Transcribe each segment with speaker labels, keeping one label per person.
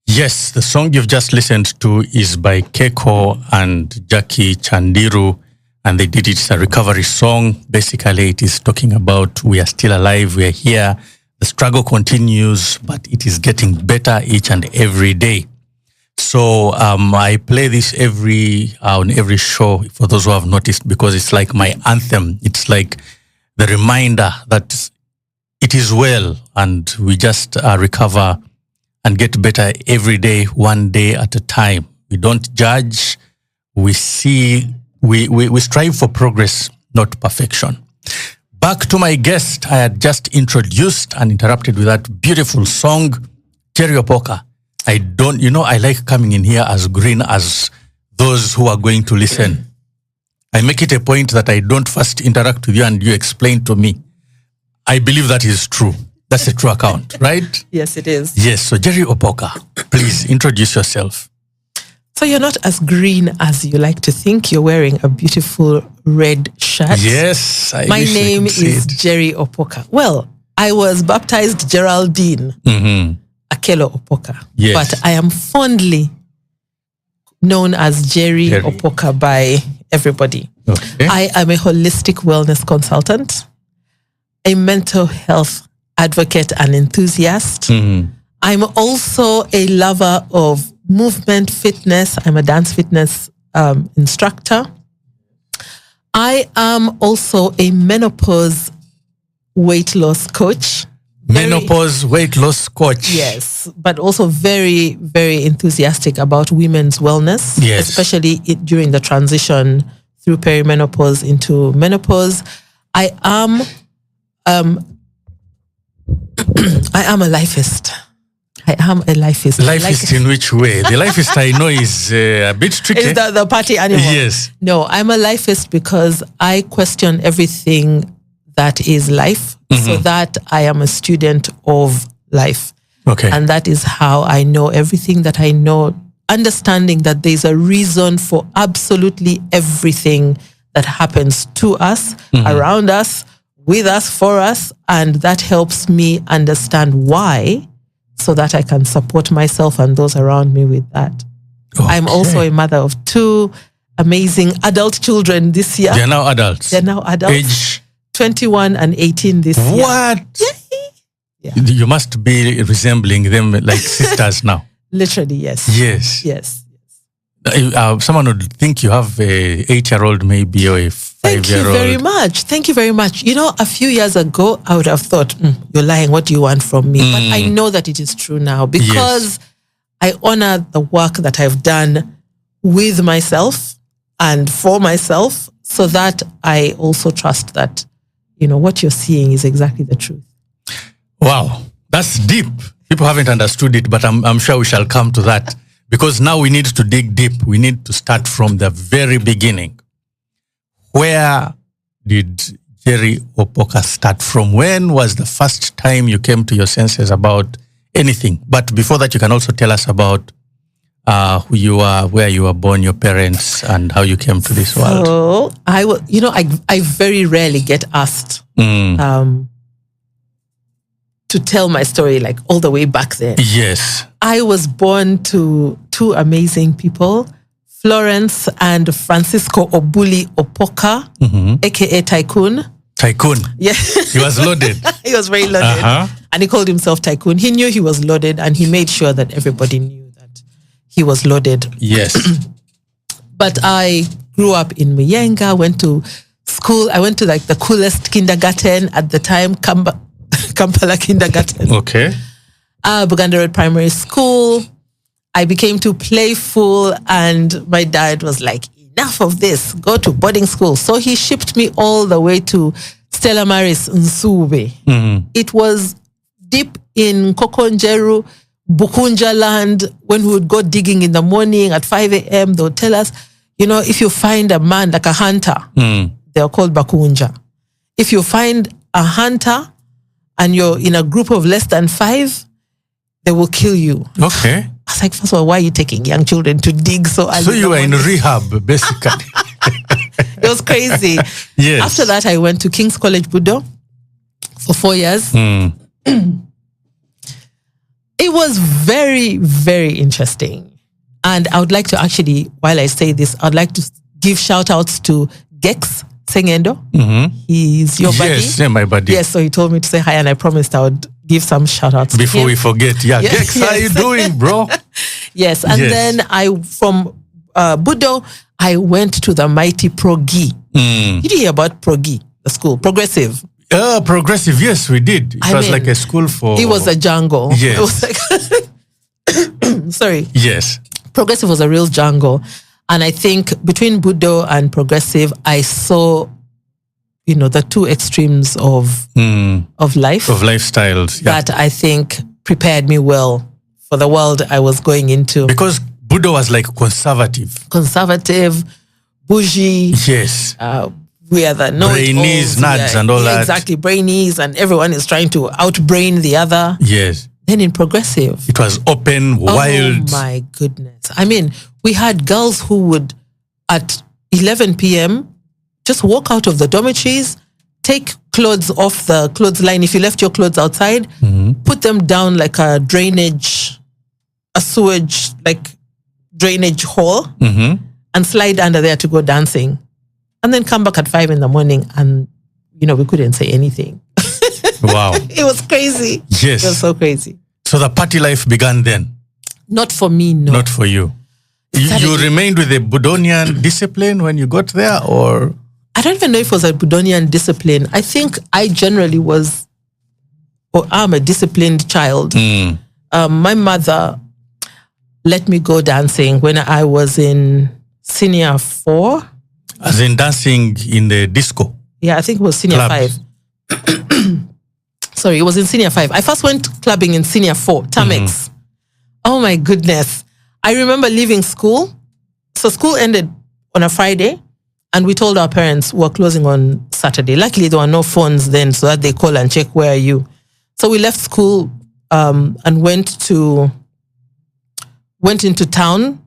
Speaker 1: Yes, the song you've just listened to is by Keiko and Jackie Chandiru, and they did it. It's a recovery song. Basically, it is talking about we are still alive, we are here, the struggle continues, but it is getting better each and every day. So I play this on every show for those who have noticed, because it's like my anthem. It's like the reminder that it is well, and we just recover and get better every day, one day at a time. We don't judge. We see, we strive for progress, not perfection. Back to my guest, I had just introduced and interrupted with that beautiful song, Gerry Opoka. I like coming in here as green as those who are going to listen. I make it a point that I don't first interact with you and you explain to me. I believe that is true. That's a true account, right?
Speaker 2: Yes, it is.
Speaker 1: Yes. So Gerry Opoka, please introduce yourself.
Speaker 2: So you're not as green as you like to think. You're wearing a beautiful red shirt.
Speaker 1: Yes.
Speaker 2: My name is Gerry Opoka. Well, I was baptized Geraldine Akelo Opoka.
Speaker 1: Yes.
Speaker 2: But I am fondly known as Gerry Opoka by everybody.
Speaker 1: Okay.
Speaker 2: I am a holistic wellness consultant, a mental health advocate and enthusiast. I'm also a lover of movement fitness. I'm a dance fitness instructor. I am also a menopause weight loss coach.
Speaker 1: Menopause weight loss coach.
Speaker 2: Yes, but also very, very enthusiastic about women's wellness,
Speaker 1: yes,
Speaker 2: especially during the transition through perimenopause into menopause. I am a lifeist. I am a lifeist.
Speaker 1: Lifeist in which way? The lifeist I know is a bit tricky.
Speaker 2: Is the party animal?
Speaker 1: Yes.
Speaker 2: No, I'm a lifeist because I question everything that is life, so that I am a student of life.
Speaker 1: Okay.
Speaker 2: And that is how I know everything that I know, understanding that there's a reason for absolutely everything that happens to us, around us, with us, for us, and that helps me understand why, so that I can support myself and those around me with that. Okay. I'm also a mother of 2 amazing adult children this year.
Speaker 1: They're now adults.
Speaker 2: Age 21 and 18 this year.
Speaker 1: What?
Speaker 2: Yeah.
Speaker 1: You must be resembling them like sisters now.
Speaker 2: Literally, yes.
Speaker 1: Yes. Someone would think you have a 8-year-old maybe, or a 5-year-old.
Speaker 2: Thank you very much. Thank you very much. You know, a few years ago, I would have thought, you're lying. What do you want from me? But I know that it is true now, because I honor the work that I've done with myself and for myself, so that I also trust that, what you're seeing is exactly the truth.
Speaker 1: Wow, that's deep. People haven't understood it, but I'm sure we shall come to that, because now we need to dig deep. We need to start from the very beginning. Where did Gerry Opoka start from? When was the first time you came to your senses about anything? But before that, you can also tell us about who you are, where you were born, your parents, and how you came to this world.
Speaker 2: So I very rarely get asked to tell my story, like all the way back then.
Speaker 1: Yes.
Speaker 2: I was born to 2 amazing people, Florence and Francisco Obuli Opoka, aka Tycoon.
Speaker 1: Tycoon.
Speaker 2: Yeah.
Speaker 1: He was loaded.
Speaker 2: He was very loaded. And he called himself Tycoon. He knew he was loaded, and he made sure that everybody knew that he was loaded.
Speaker 1: Yes.
Speaker 2: But I grew up in Muyenga, went to school. I went to like the coolest kindergarten at the time, Kampala Kindergarten.
Speaker 1: Okay.
Speaker 2: Buganda Road Primary School. I became too playful, and my dad was like, enough of this, go to boarding school. So he shipped me all the way to Stella Maris Nsube. It was deep in Kokonjeru, Bukunja land. When we would go digging in the morning at 5 a.m., they would tell us, if you find a man like a hunter, they are called Bakunja. If you find a hunter and you're in a group of less than 5, they will kill you.
Speaker 1: Okay.
Speaker 2: I was like, first of all, why are you taking young children to dig so early?
Speaker 1: So you were in rehab, basically.
Speaker 2: It was crazy.
Speaker 1: Yes.
Speaker 2: After that, I went to King's College, Budo, for 4 years. It It was very, very interesting. And I would like to actually, while I say this, I'd like to give shout outs to Gex Sengendo. He's your buddy.
Speaker 1: Yes, yeah, my buddy.
Speaker 2: Yes, so he told me to say hi, and I promised I would give some shout outs
Speaker 1: Before
Speaker 2: to him.
Speaker 1: we forget, Gex, how you doing, bro?
Speaker 2: Yes, and then from Budo, I went to the mighty Progi. Did you hear about Progi, the school? Progressive.
Speaker 1: Progressive, yes, we did. It was like a school for...
Speaker 2: It was a jungle.
Speaker 1: Yes.
Speaker 2: It was like sorry.
Speaker 1: Yes.
Speaker 2: Progressive was a real jungle. And I think between Budo and Progressive, I saw, the two extremes of life.
Speaker 1: Of lifestyles. Yeah.
Speaker 2: That I think prepared me well for the world I was going into.
Speaker 1: Because Budo was like conservative.
Speaker 2: Conservative, bougie.
Speaker 1: Yes.
Speaker 2: We are the
Speaker 1: brainies, nerds and all that.
Speaker 2: Exactly, brainies, and everyone is trying to outbrain the other.
Speaker 1: Yes.
Speaker 2: Then in Progressive,
Speaker 1: it was open, wild.
Speaker 2: Oh my goodness. I mean, we had girls who would, at 11 p.m., just walk out of the dormitories, take clothes off the clothesline. If you left your clothes outside, put them down like a sewage, like drainage hole, and slide under there to go dancing. And then come back at 5 a.m. and, we couldn't say anything.
Speaker 1: Wow.
Speaker 2: It was crazy.
Speaker 1: Yes.
Speaker 2: It was so crazy.
Speaker 1: So the party life began then?
Speaker 2: Not for me, no.
Speaker 1: Not for you. You remained with the Budonian discipline when you got there, or?
Speaker 2: I don't even know if it was a Budonian discipline. I think I generally I'm a disciplined child. My mother let me go dancing when I was in senior 4.
Speaker 1: As in dancing in the disco?
Speaker 2: Yeah, I think it was senior
Speaker 1: Clubs.
Speaker 2: 5. Sorry, it was in senior 5. I first went clubbing in senior 4, Tamex. Oh my goodness. I remember leaving school. So school ended on a Friday, and we told our parents we're closing on Saturday. Luckily, there were no phones then, so that they call and check, where are you? So we left school and went into town.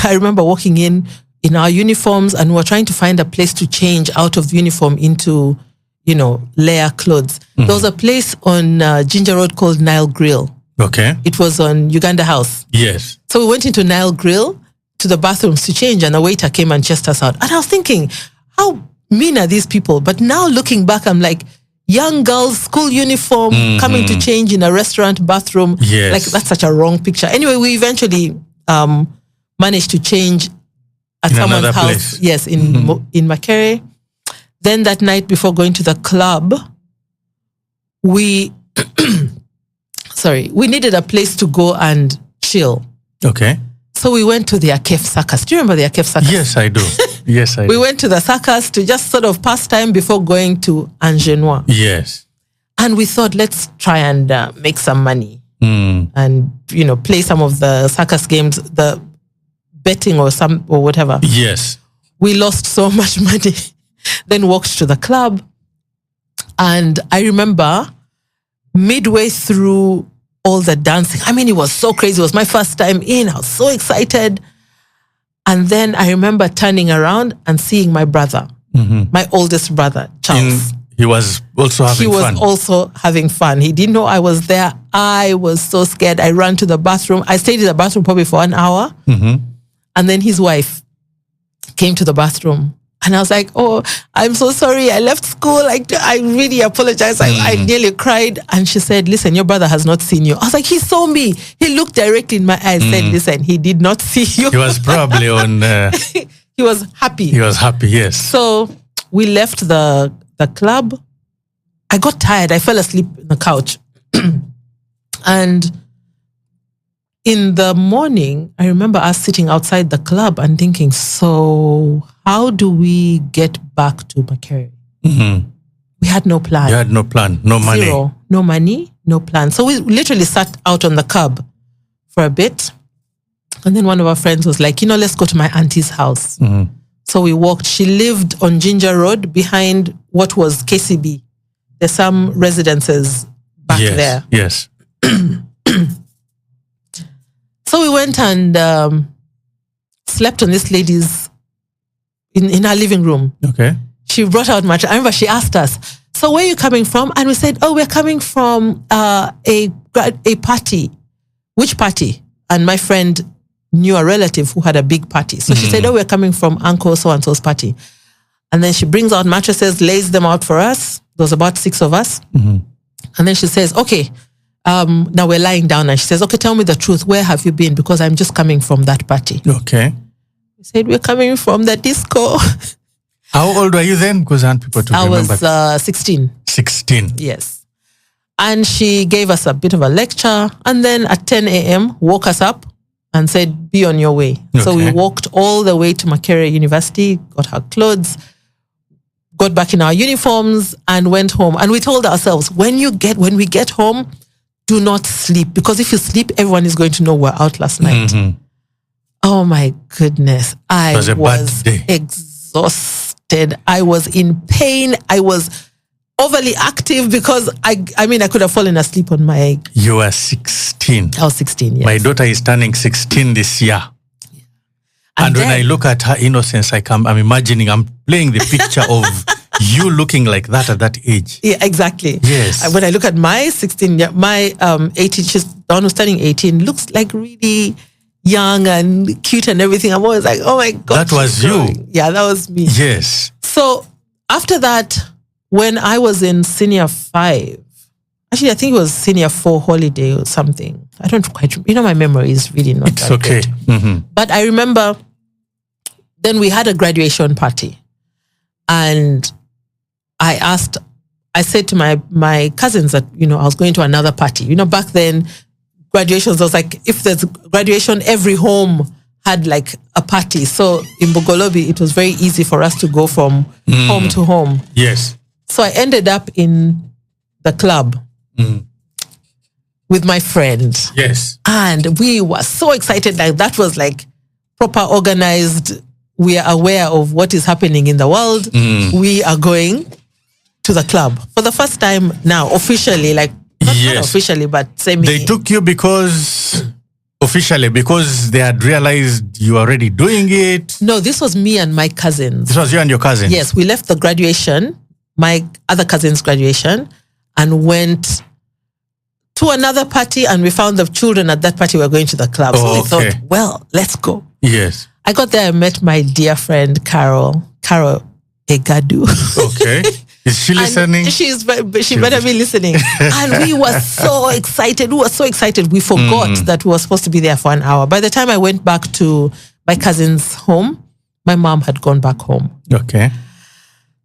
Speaker 2: I remember walking in our uniforms, and we were trying to find a place to change out of the uniform into, layer clothes. There was a place on Ginger Road called Nile Grill.
Speaker 1: Okay.
Speaker 2: It was on Uganda House.
Speaker 1: Yes.
Speaker 2: So we went into Nile Grill to the bathrooms to change, and a waiter came and chased us out. And I was thinking, how mean are these people? But now looking back, I'm like, young girls, school uniform, coming to change in a restaurant bathroom.
Speaker 1: Yes.
Speaker 2: Like, that's such a wrong picture. Anyway, we eventually managed to change at
Speaker 1: in
Speaker 2: someone's house.
Speaker 1: Place.
Speaker 2: Yes, in Makere. Then that night before going to the club, we needed a place to go and chill.
Speaker 1: Okay.
Speaker 2: So we went to the Akef Circus. Do you remember the Akef Circus?
Speaker 1: Yes, I do. Yes, I do.
Speaker 2: We went to the circus to just sort of pass time before going to Angenois.
Speaker 1: Yes.
Speaker 2: And we thought, let's try and make some money and, play some of the circus games, the betting or whatever.
Speaker 1: Yes.
Speaker 2: We lost so much money, then walked to the club. And I remember midway through all the dancing, I mean, it was so crazy. It was my first time in. I was so excited. And then I remember turning around and seeing my brother, my oldest brother, Charles.
Speaker 1: He was also having fun.
Speaker 2: He was also having fun. He didn't know I was there. I was so scared. I ran to the bathroom. I stayed in the bathroom probably for an hour. And then his wife came to the bathroom. And I was like, oh, I'm so sorry. I left school. I really apologize. I nearly cried. And she said, listen, your brother has not seen you. I was like, he saw me. He looked directly in my eyes and said, listen, he did not see you.
Speaker 1: He was probably on...
Speaker 2: He was happy.
Speaker 1: He was happy, yes.
Speaker 2: So we left the club. I got tired. I fell asleep on the couch. And in the morning, I remember us sitting outside the club and thinking, so how do we get back to Makere? We had no plan.
Speaker 1: You had no plan, no money.
Speaker 2: Zero. No money, no plan. So we literally sat out on the curb for a bit. And then one of our friends was like, let's go to my auntie's house. So we walked. She lived on Ginger Road behind what was KCB. There's some residences back there.
Speaker 1: Yes.
Speaker 2: So we went and slept on this lady's, in her living room.
Speaker 1: Okay.
Speaker 2: She brought out mattress. I remember she asked us, so where are you coming from? And we said, oh, we're coming from a party. which party? And my friend knew a relative who had a big party. So she said, oh, we're coming from Uncle so-and-so's party. And then she brings out mattresses, lays them out for us. There was about 6 of us. And then she says, okay, now we're lying down. And she says, okay, tell me the truth. Where have you been? Because I'm just coming from that party.
Speaker 1: Okay.
Speaker 2: We said, we're coming from the disco.
Speaker 1: How old were you then? Because I want people to remember.
Speaker 2: I was 16.
Speaker 1: 16.
Speaker 2: Yes. And she gave us a bit of a lecture. And then at 10 a.m., woke us up and said, be on your way. Okay. So we walked all the way to Makerere University, got our clothes, got back in our uniforms and went home. And we told ourselves, when we get home, do not sleep. Because if you sleep, everyone is going to know we're out last night. Oh my goodness. I was exhausted. I was in pain. I was overly active because I could have fallen asleep on my...
Speaker 1: You were 16.
Speaker 2: I was 16, yes.
Speaker 1: My daughter is turning 16 this year. Yeah. And when I look at her innocence, I'm imagining, I'm playing the picture of you looking like that at that age.
Speaker 2: Yeah, exactly.
Speaker 1: Yes.
Speaker 2: When I look at my 16, my 18, she's the one who's turning 18, looks like really young and cute and everything. I'm always like, oh my God.
Speaker 1: That was you.
Speaker 2: Yeah, that was me.
Speaker 1: Yes.
Speaker 2: So after that, when I was in senior 5, actually, I think it was senior 4 holiday or something. I don't quite, my memory is really not
Speaker 1: it's that okay.
Speaker 2: good. But I remember then we had a graduation party. And I said to my cousins that, I was going to another party. Back then, graduations was like, if there's graduation, every home had like a party. So in Bogolobi, it was very easy for us to go from home to home.
Speaker 1: Yes.
Speaker 2: So I ended up in the club with my friend.
Speaker 1: Yes.
Speaker 2: And we were so excited. Like that was like proper organized. We are aware of what is happening in the world. We are going to the club for the first time now, officially, like not officially, but semi.
Speaker 1: They took you officially because they had realized you were already doing it.
Speaker 2: No, this was me and my cousins.
Speaker 1: This was you and your cousins?
Speaker 2: Yes, we left the graduation, my other cousin's graduation, and went to another party, and we found the children at that party were going to the club. So we thought, well, let's go.
Speaker 1: Yes.
Speaker 2: I got there, I met my dear friend, Carol Egadu.
Speaker 1: Okay. Is she listening?
Speaker 2: She better be listening. And we were so excited. We forgot that we were supposed to be there for an hour. By the time I went back to my cousin's home, my mom had gone back home.
Speaker 1: Okay.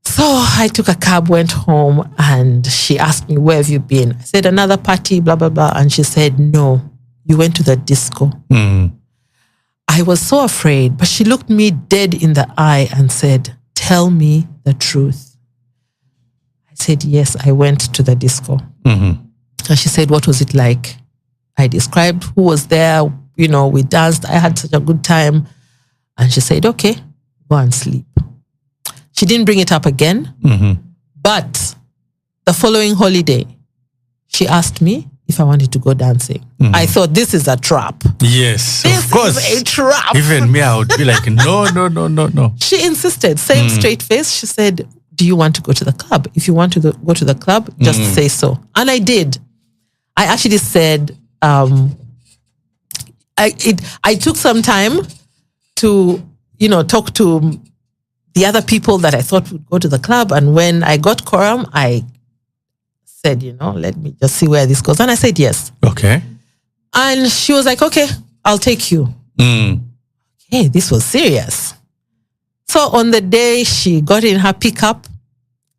Speaker 2: So I took a cab, went home, and she asked me, where have you been? I said, another party, blah, blah, blah. And she said, no, you went to the disco. I was so afraid, but she looked me dead in the eye and said, tell me the truth. I said, yes, I went to the disco. And she said, what was it like? I described who was there. We danced. I had such a good time. And she said, okay, go and sleep. She didn't bring it up again. But the following holiday, she asked me if I wanted to go dancing. I thought, this is a trap.
Speaker 1: Yes,
Speaker 2: of course. This is a trap.
Speaker 1: Even me, I would be like, no.
Speaker 2: She insisted, same straight face. She said, do you want to go to the club? If you want to go to the club, just say so. And I did. I actually said, I took some time to, talk to the other people that I thought would go to the club. And when I got quorum, I said, let me just see where this goes. And I said, yes.
Speaker 1: Okay.
Speaker 2: And she was like, okay, I'll take you. Okay, this was serious. So on the day, she got in her pickup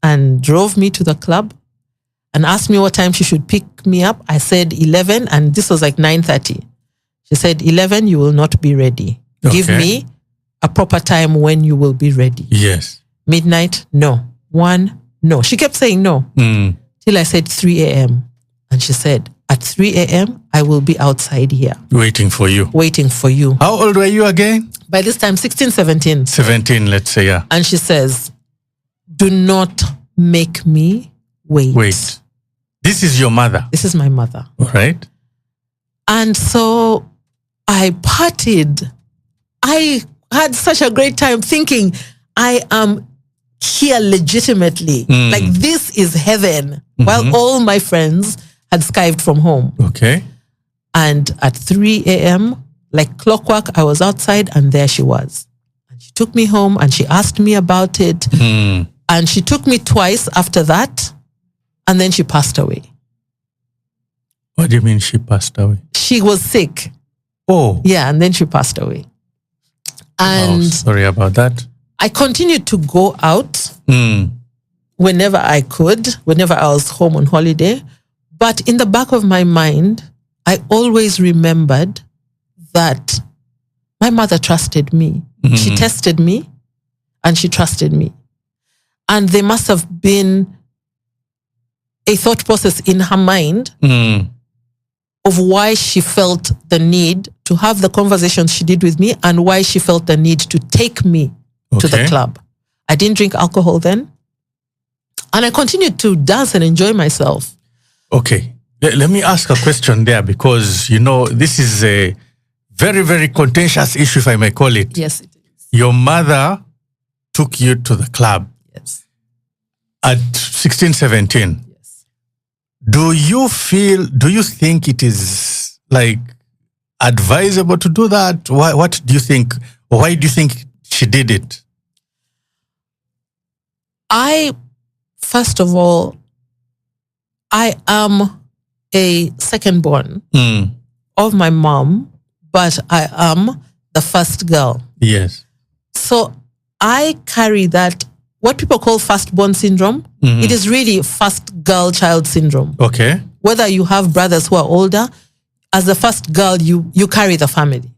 Speaker 2: and drove me to the club and asked me what time she should pick me up. I said 11, and this was like 9:30. She said, 11, you will not be ready. Okay. Give me a proper time when you will be ready.
Speaker 1: Yes.
Speaker 2: Midnight, no. 1, no. She kept saying no. Till I said 3 a.m. And she said, at 3 a.m., I will be outside here.
Speaker 1: Waiting for you.
Speaker 2: How
Speaker 1: old were you again?
Speaker 2: By this time, 16, 17.
Speaker 1: 17, let's say, yeah.
Speaker 2: And she says, do not make me wait.
Speaker 1: Wait. This is your mother?
Speaker 2: This is my mother.
Speaker 1: All right.
Speaker 2: And so I partied. I had such a great time thinking I am here legitimately. Like this is heaven. While all my friends had skived from home.
Speaker 1: Okay.
Speaker 2: And at 3 a.m., like clockwork, I was outside and there she was. And she took me home and she asked me about it. And she took me twice after that. And then she passed away.
Speaker 1: What do you mean she passed away?
Speaker 2: She was sick.
Speaker 1: Oh.
Speaker 2: Yeah, and then she passed away. And
Speaker 1: sorry about that.
Speaker 2: I continued to go out whenever I could, whenever I was home on holiday. But in the back of my mind, I always remembered that my mother trusted me. She tested me and she trusted me. And there must have been a thought process in her mind of why she felt the need to have the conversations she did with me and why she felt the need to take me to the club. I didn't drink alcohol then. And I continued to dance and enjoy myself.
Speaker 1: Okay. Let me ask a question there because, this is a very, very contentious issue, if I may call it.
Speaker 2: Yes, it is.
Speaker 1: Your mother took you to the club.
Speaker 2: Yes.
Speaker 1: At 16, 17.
Speaker 2: Yes.
Speaker 1: Do you think it is like advisable to do that? What do you think? Why do you think she did it?
Speaker 2: First of all, I am a second born of my mom, but I am the first girl.
Speaker 1: Yes.
Speaker 2: So I carry that, what people call firstborn syndrome. It is really first girl child syndrome.
Speaker 1: Okay.
Speaker 2: Whether you have brothers who are older, as the first girl, you carry the family.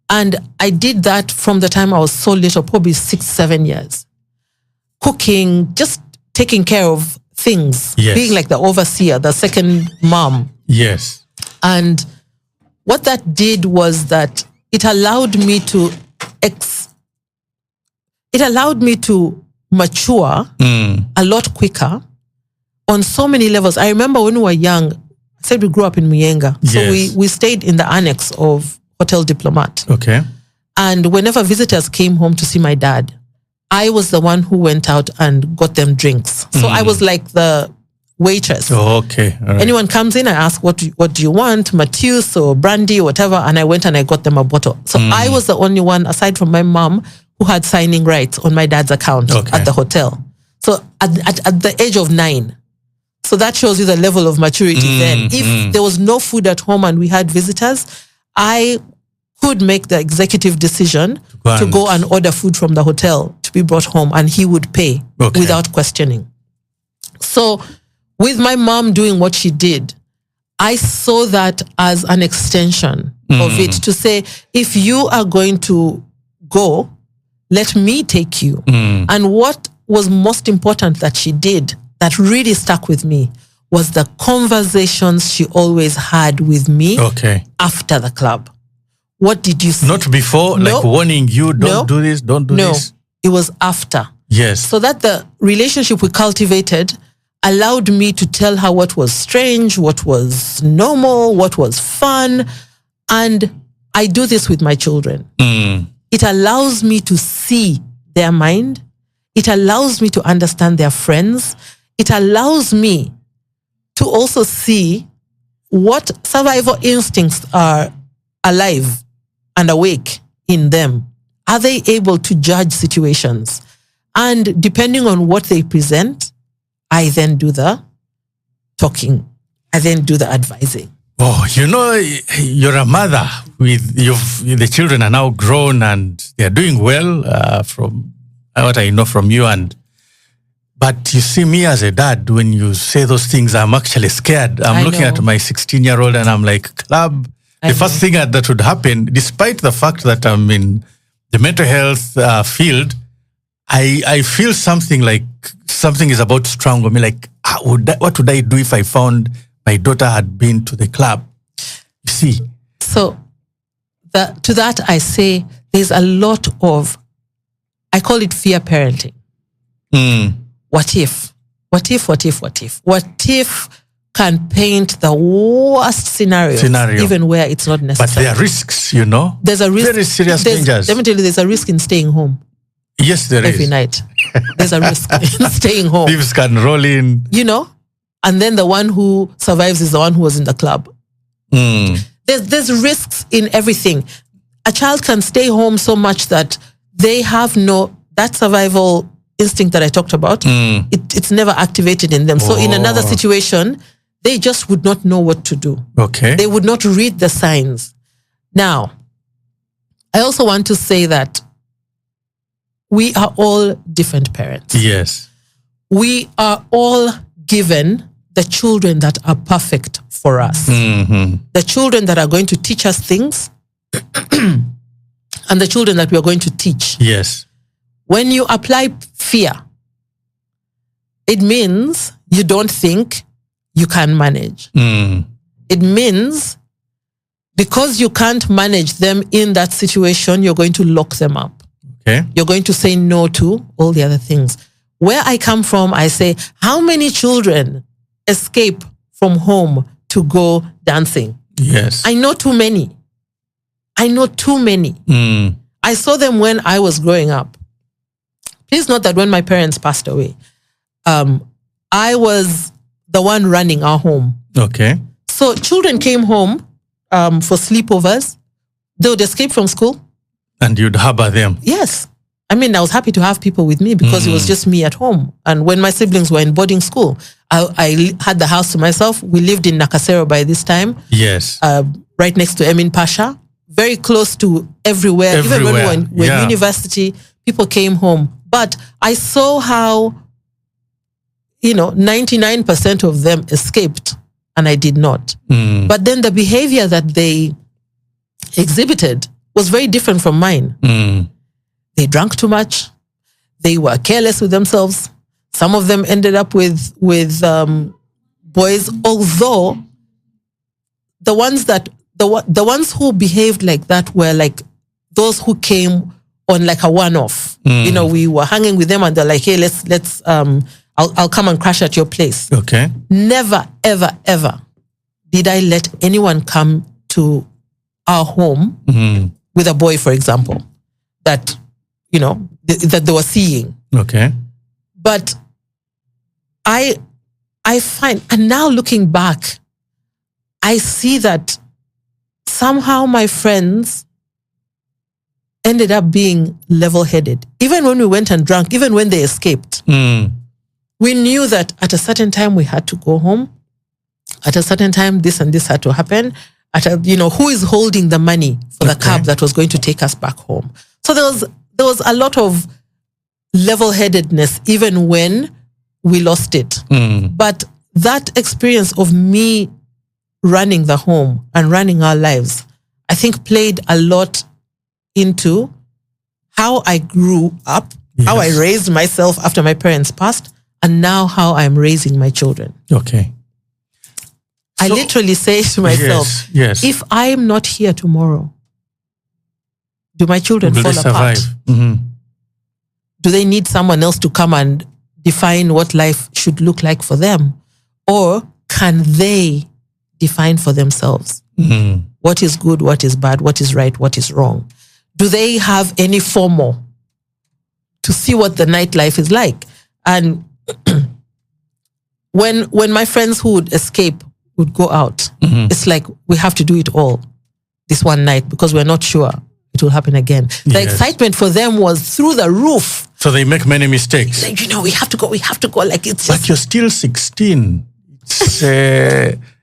Speaker 2: And I did that from the time I was so little, probably 6, 7 years. Cooking, just taking care of things, being like the overseer, the second mom.
Speaker 1: Yes.
Speaker 2: And what that did was that it allowed me to mature a lot quicker on so many levels. I remember when we were young, I said we grew up in Muyenga.
Speaker 1: Yes.
Speaker 2: So we stayed in the annex of Hotel Diplomat.
Speaker 1: Okay.
Speaker 2: And whenever visitors came home to see my dad, I was the one who went out and got them drinks. So I was like the waitress.
Speaker 1: Oh, okay. All right.
Speaker 2: Anyone comes in, I ask, what do you want? Matthews or brandy or whatever. And I went and I got them a bottle. So I was the only one, aside from my mom, who had signing rights on my dad's account at the hotel. So at the age of 9. So that shows you the level of maturity then. If there was no food at home and we had visitors, I could make the executive decision to go and order food from the hotel to be brought home, and he would pay without questioning. So with my mom doing what she did, I saw that as an extension of it, to say, if you are going to go, let me take you. And what was most important that she did that really stuck with me was the conversations she always had with me after the club. What did you see?
Speaker 1: Not before, like warning you, don't do this, don't do this.
Speaker 2: It was after.
Speaker 1: Yes.
Speaker 2: So that the relationship we cultivated allowed me to tell her what was strange, what was normal, what was fun. And I do this with my children. It allows me to see their mind. It allows me to understand their friends. It allows me to also see what survival instincts are alive and awake in them. Are they able to judge situations? And depending on what they present, I then do the talking. I then do the advising.
Speaker 1: Oh, you're a mother the children are now grown and they're doing well from what I know from you. But you see me as a dad, when you say those things, I'm actually scared. I'm looking at my 16-year-old and I'm like, club. The first thing that would happen, despite the fact that I'm in the mental health field, I feel something like something is about to strangle me. Like, what would I do if I found my daughter had been to the club? You see?
Speaker 2: So to that I say there's a lot of, I call it fear parenting. What if? What if? What if? What if? What if can paint the worst scenario, even where it's not necessary.
Speaker 1: But there are risks,
Speaker 2: There's a risk.
Speaker 1: Very serious dangers.
Speaker 2: Let me tell you, there's a risk in staying home.
Speaker 1: Yes, there is.
Speaker 2: Every night. There's a risk in staying home.
Speaker 1: Thieves can roll in.
Speaker 2: And then the one who survives is the one who was in the club. There's risks in everything. A child can stay home so much that they have that survival instinct that I talked about. It's never activated in them. So in another situation, they just would not know what to do.
Speaker 1: Okay.
Speaker 2: They would not read the signs. Now, I also want to say that we are all different parents.
Speaker 1: Yes.
Speaker 2: We are all given the children that are perfect for us. The children that are going to teach us things and the children that we are going to teach.
Speaker 1: Yes.
Speaker 2: When you apply fear, it means you don't think you can manage. It means because you can't manage them in that situation, you're going to lock them up.
Speaker 1: Okay.
Speaker 2: You're going to say no to all the other things. Where I come from, I say, how many children escape from home to go dancing?
Speaker 1: Yes.
Speaker 2: I know too many. I saw them when I was growing up. Please note that when my parents passed away, I was the one running our home.
Speaker 1: Okay.
Speaker 2: So children came home for sleepovers. They would escape from school.
Speaker 1: And you'd harbor them.
Speaker 2: Yes. I mean, I was happy to have people with me because it was just me at home. And when my siblings were in boarding school, I had the house to myself. We lived in Nakasero by this time.
Speaker 1: Yes.
Speaker 2: Right next to Emin Pasha. Very close to everywhere. Even when we were in university, people came home. But I saw how, 99% of them escaped and I did not. But then the behavior that they exhibited was very different from mine. They drank too much. They were careless with themselves. Some of them ended up with boys, although the ones who behaved like that were like those who came on like a one-off. We were hanging with them and they're like, hey, let's I'll come and crash at your place.
Speaker 1: Okay.
Speaker 2: Never, ever, ever did I let anyone come to our home with a boy, for example, that, that they were seeing.
Speaker 1: Okay.
Speaker 2: But I find, and now looking back, I see that somehow my friends ended up being level-headed. Even when we went and drank, even when they escaped, we knew that at a certain time we had to go home. At a certain time, this and this had to happen. Who is holding the money for the cab that was going to take us back home? So there was a lot of level-headedness even when we lost it. But that experience of me running the home and running our lives, I think played a lot into how I grew up, how I raised myself after my parents passed, and now how I'm raising my children.
Speaker 1: Okay.
Speaker 2: I literally say to myself,
Speaker 1: yes.
Speaker 2: If I am not here tomorrow, do my children
Speaker 1: Will
Speaker 2: fall
Speaker 1: they
Speaker 2: apart?
Speaker 1: survive?
Speaker 2: Do they need someone else to come and define what life should look like for them? Or can they define for themselves what is good, what is bad, what is right, what is wrong? Do they have any FOMO to see what the nightlife is like? And when my friends who would escape would go out, it's like we have to do it all this one night because we're not sure it will happen again. The excitement for them was through the roof.
Speaker 1: So they make many mistakes.
Speaker 2: Like, we have to go. Like it's just.
Speaker 1: But you're still 16.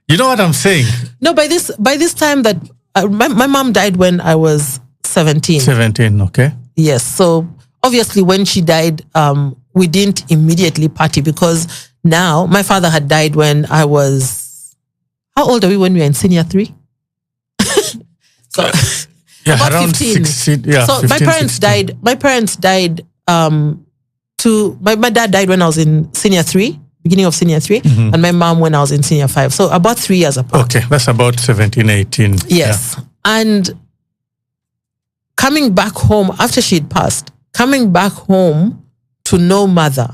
Speaker 1: You know what I'm saying?
Speaker 2: No, by this time that my mom died when I was 17.
Speaker 1: 17, okay.
Speaker 2: Yes. So obviously when she died, we didn't immediately party because now my father had died when I was, how old are we when we were in senior 3? So about
Speaker 1: around
Speaker 2: 15.
Speaker 1: 16,
Speaker 2: so
Speaker 1: 15,
Speaker 2: my parents
Speaker 1: 16.
Speaker 2: died. My parents died. My dad died when I was in senior 3, beginning of senior 3, and my mom when I was in senior 5. So about 3 years apart.
Speaker 1: Okay, that's about 17, 18.
Speaker 2: Yes, and coming back home after she'd passed, coming back home to no mother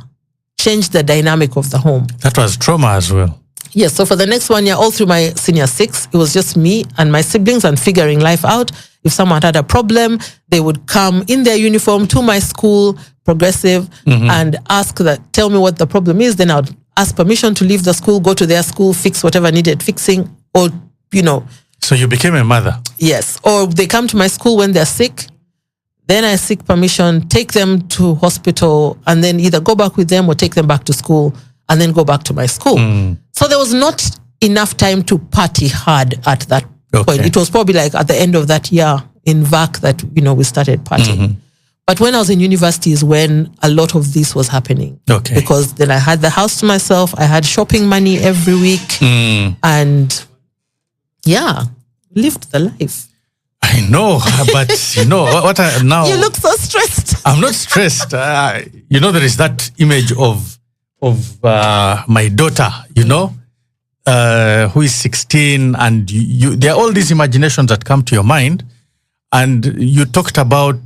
Speaker 2: changed the dynamic of the home.
Speaker 1: That was trauma as well.
Speaker 2: Yes, so for the next 1 year, all through my senior 6, it was just me and my siblings and figuring life out. If someone had a problem, they would come in their uniform to my school, Progressive, and tell me what the problem is. Then I would ask permission to leave the school, go to their school, fix whatever needed fixing, or
Speaker 1: So you became a mother.
Speaker 2: Yes. Or they come to my school when they're sick. Then I seek permission, take them to hospital, and then either go back with them or take them back to school and then go back to my school. So there was not enough time to party hard at that point. It was probably like at the end of that year in VAC that, we started partying. But when I was in university is when a lot of this was happening. Because then I had the house to myself. I had shopping money every week. And lived the life.
Speaker 1: I know, but what now?
Speaker 2: You look so stressed.
Speaker 1: I'm not stressed. There is that image of my daughter, who is 16, and there are all these imaginations that come to your mind, and you talked about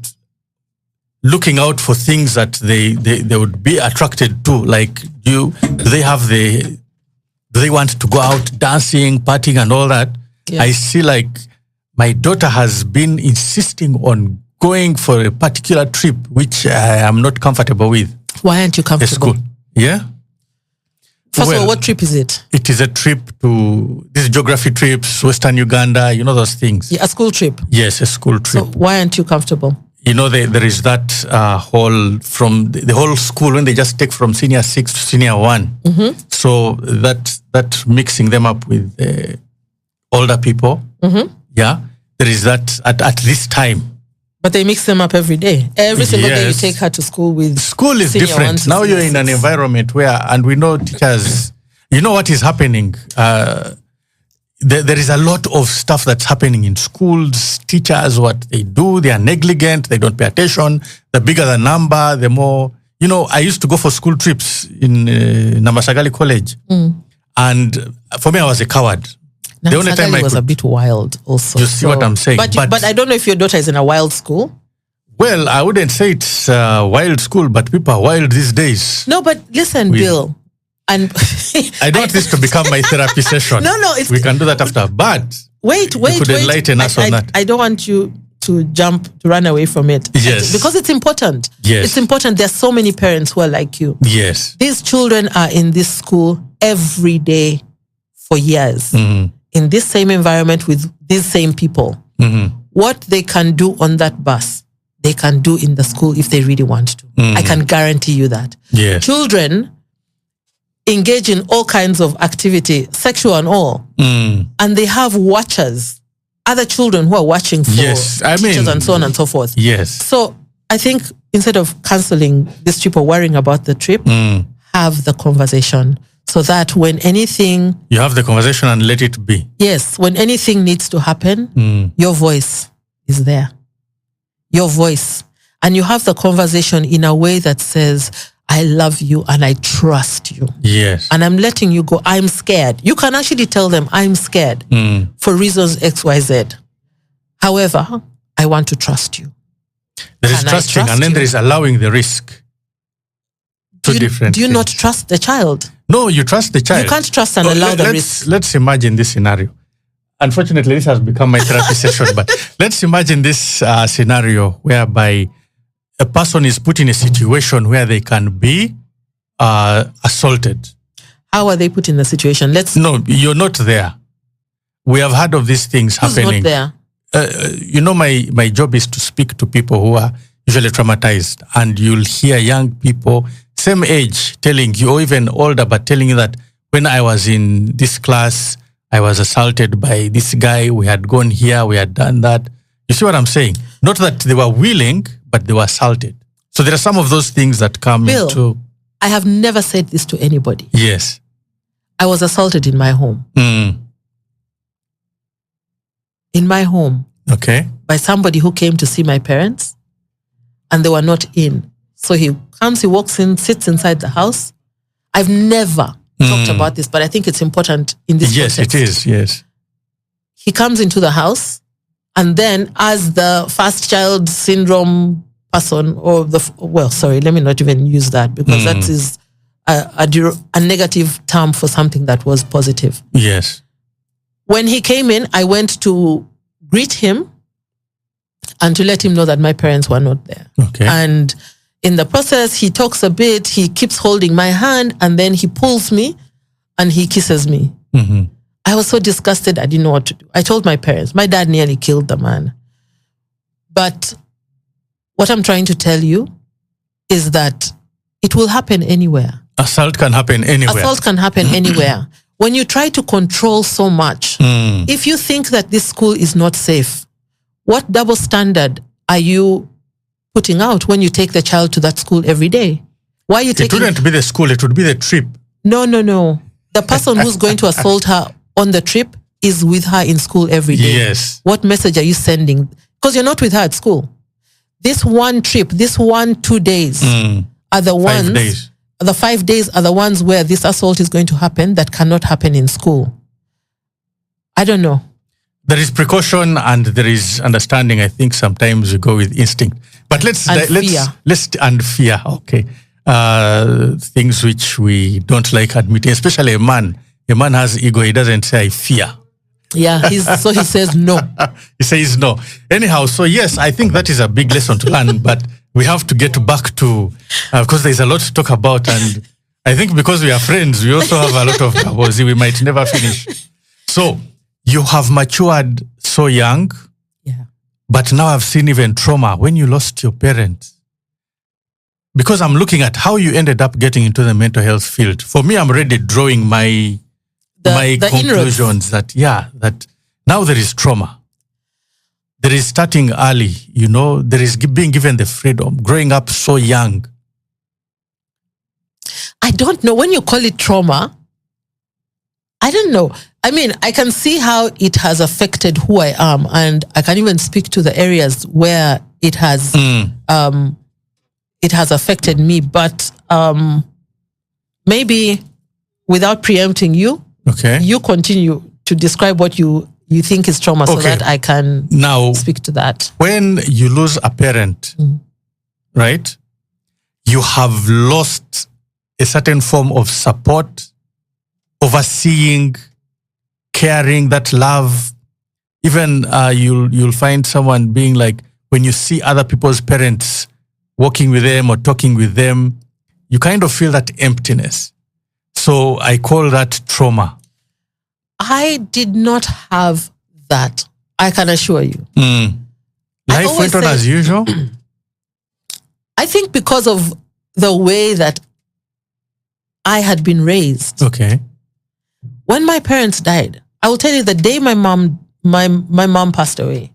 Speaker 1: looking out for things that they would be attracted to. Like, do they want to go out dancing, partying, and all that? Yeah. I see, like, my daughter has been insisting on going for a particular trip, which I am not comfortable with.
Speaker 2: Why aren't you comfortable?
Speaker 1: School. Yeah.
Speaker 2: First of all, what trip is it?
Speaker 1: It is a trip to these geography trips, Western Uganda, those things.
Speaker 2: Yeah, a school trip?
Speaker 1: Yes, a school trip.
Speaker 2: So why aren't you comfortable?
Speaker 1: There is that whole, from the whole school, when they just take from senior 6 to senior 1. So that mixing them up with older people. Yeah, there is that at this time.
Speaker 2: But they mix them up every day. Every single day you take her to school with
Speaker 1: school is different. Now you're in an environment where, and we know teachers, what is happening. There is a lot of stuff that's happening in schools. Teachers, what they do, they are negligent. They don't pay attention. The bigger the number, the more. I used to go for school trips in Namasagali College. And for me, I was a coward.
Speaker 2: The only time was a bit wild also.
Speaker 1: You see what I'm saying?
Speaker 2: But I don't know if your daughter is in a wild school.
Speaker 1: Well, I wouldn't say it's a wild school, but people are wild these days.
Speaker 2: No, but listen, Bill. And
Speaker 1: I don't want this to become my therapy session.
Speaker 2: No,
Speaker 1: we can do that after. But
Speaker 2: wait.
Speaker 1: You could enlighten us on that.
Speaker 2: I don't want you to run away from it.
Speaker 1: Yes.
Speaker 2: Because it's important.
Speaker 1: Yes.
Speaker 2: It's important. There's so many parents who are like you.
Speaker 1: Yes.
Speaker 2: These children are in this school every day for years. In this same environment with these same people. What they can do on that bus, they can do in the school if they really want to. I can guarantee you that.
Speaker 1: Yes.
Speaker 2: Children engage in all kinds of activity, sexual and all. And they have watchers, other children who are watching for teachers and so on and so forth.
Speaker 1: Yes.
Speaker 2: So I think instead of cancelling this trip or worrying about the trip, have the conversation so that when anything...
Speaker 1: You have the conversation and let it be.
Speaker 2: Yes. When anything needs to happen, your voice is there. Your voice. And you have the conversation in a way that says, I love you and I trust you.
Speaker 1: Yes.
Speaker 2: And I'm letting you go. I'm scared. You can actually tell them, I'm scared for reasons X, Y, Z. However, I want to trust you.
Speaker 1: There is trusting and then there is allowing the risk. Two different
Speaker 2: things. Do you not
Speaker 1: things.
Speaker 2: Trust the child?
Speaker 1: No, you trust the child.
Speaker 2: You can't trust and allow the risk.
Speaker 1: Let's imagine this scenario. Unfortunately, this has become my therapy session, but let's imagine this scenario whereby a person is put in a situation where they can be assaulted.
Speaker 2: How are they put in the situation?
Speaker 1: No, you're not there. We have heard of these things happening.
Speaker 2: Not there?
Speaker 1: My job is to speak to people who are usually traumatized, and you'll hear young people, same age, telling you, or even older, but telling you that when I was in this class, I was assaulted by this guy. We had gone here, we had done that. You see what I'm saying? Not that they were willing, but they were assaulted. So there are some of those things that come into...
Speaker 2: I have never said this to anybody.
Speaker 1: Yes.
Speaker 2: I was assaulted in my home. In my home.
Speaker 1: Okay.
Speaker 2: By somebody who came to see my parents and they were not in. So he comes, he walks in, sits inside the house. I've never talked about this, but I think it's important in this context.
Speaker 1: Yes, it is, yes.
Speaker 2: He comes into the house and then as the first child syndrome person or let me not even use that because that is a negative term for something that was positive.
Speaker 1: Yes.
Speaker 2: When he came in, I went to greet him and to let him know that my parents were not there.
Speaker 1: Okay.
Speaker 2: And in the process, he talks a bit, he keeps holding my hand and then he pulls me and he kisses me. I was so disgusted, I didn't know what to do. I told my parents. My dad nearly killed the man. But what I'm trying to tell you is that it will happen anywhere.
Speaker 1: Assault can happen anywhere.
Speaker 2: Assault can happen anywhere. When you try to control so much, if you think that this school is not safe, what double standard are you putting out when you take the child to that school every day? Why are you taking...
Speaker 1: It wouldn't be the school, it would be the trip.
Speaker 2: No. The person who's going to assault her on the trip is with her in school every day.
Speaker 1: Yes.
Speaker 2: What message are you sending? Because you're not with her at school. This one trip, this 2 days are the ones...
Speaker 1: 5 days.
Speaker 2: The 5 days are the ones where this assault is going to happen that cannot happen in school. I don't know.
Speaker 1: There is precaution and there is understanding. I think sometimes we go with instinct. But let's and fear. Okay. Things which we don't like admitting, especially a man. A man has ego. He doesn't say I fear.
Speaker 2: Yeah, so he says no.
Speaker 1: He says no. Anyhow, so yes, I think that is a big lesson to learn, but we have to get back to, because there's a lot to talk about, and I think because we are friends, we also have a lot of troubles. We might never finish. So you have matured so young, but now I've seen even trauma when you lost your parents. Because I'm looking at how you ended up getting into the mental health field. For me, I'm already drawing my conclusions that now there is trauma. There is starting early, there is being given the freedom, growing up so young.
Speaker 2: I don't know. When you call it trauma, I don't know. I mean, I can see how it has affected who I am, and I can even speak to the areas where it has affected me. But maybe without preempting you, you continue to describe what you think is trauma so that I can now speak to that.
Speaker 1: When you lose a parent, right, you have lost a certain form of support, overseeing, caring, that love. Even you'll find someone being like, when you see other people's parents walking with them or talking with them, you kind of feel that emptiness. So I call that trauma.
Speaker 2: I did not have that. I can assure you.
Speaker 1: Life went on as usual?
Speaker 2: I think because of the way that I had been raised.
Speaker 1: Okay.
Speaker 2: When my parents died, I will tell you the day my mom passed away,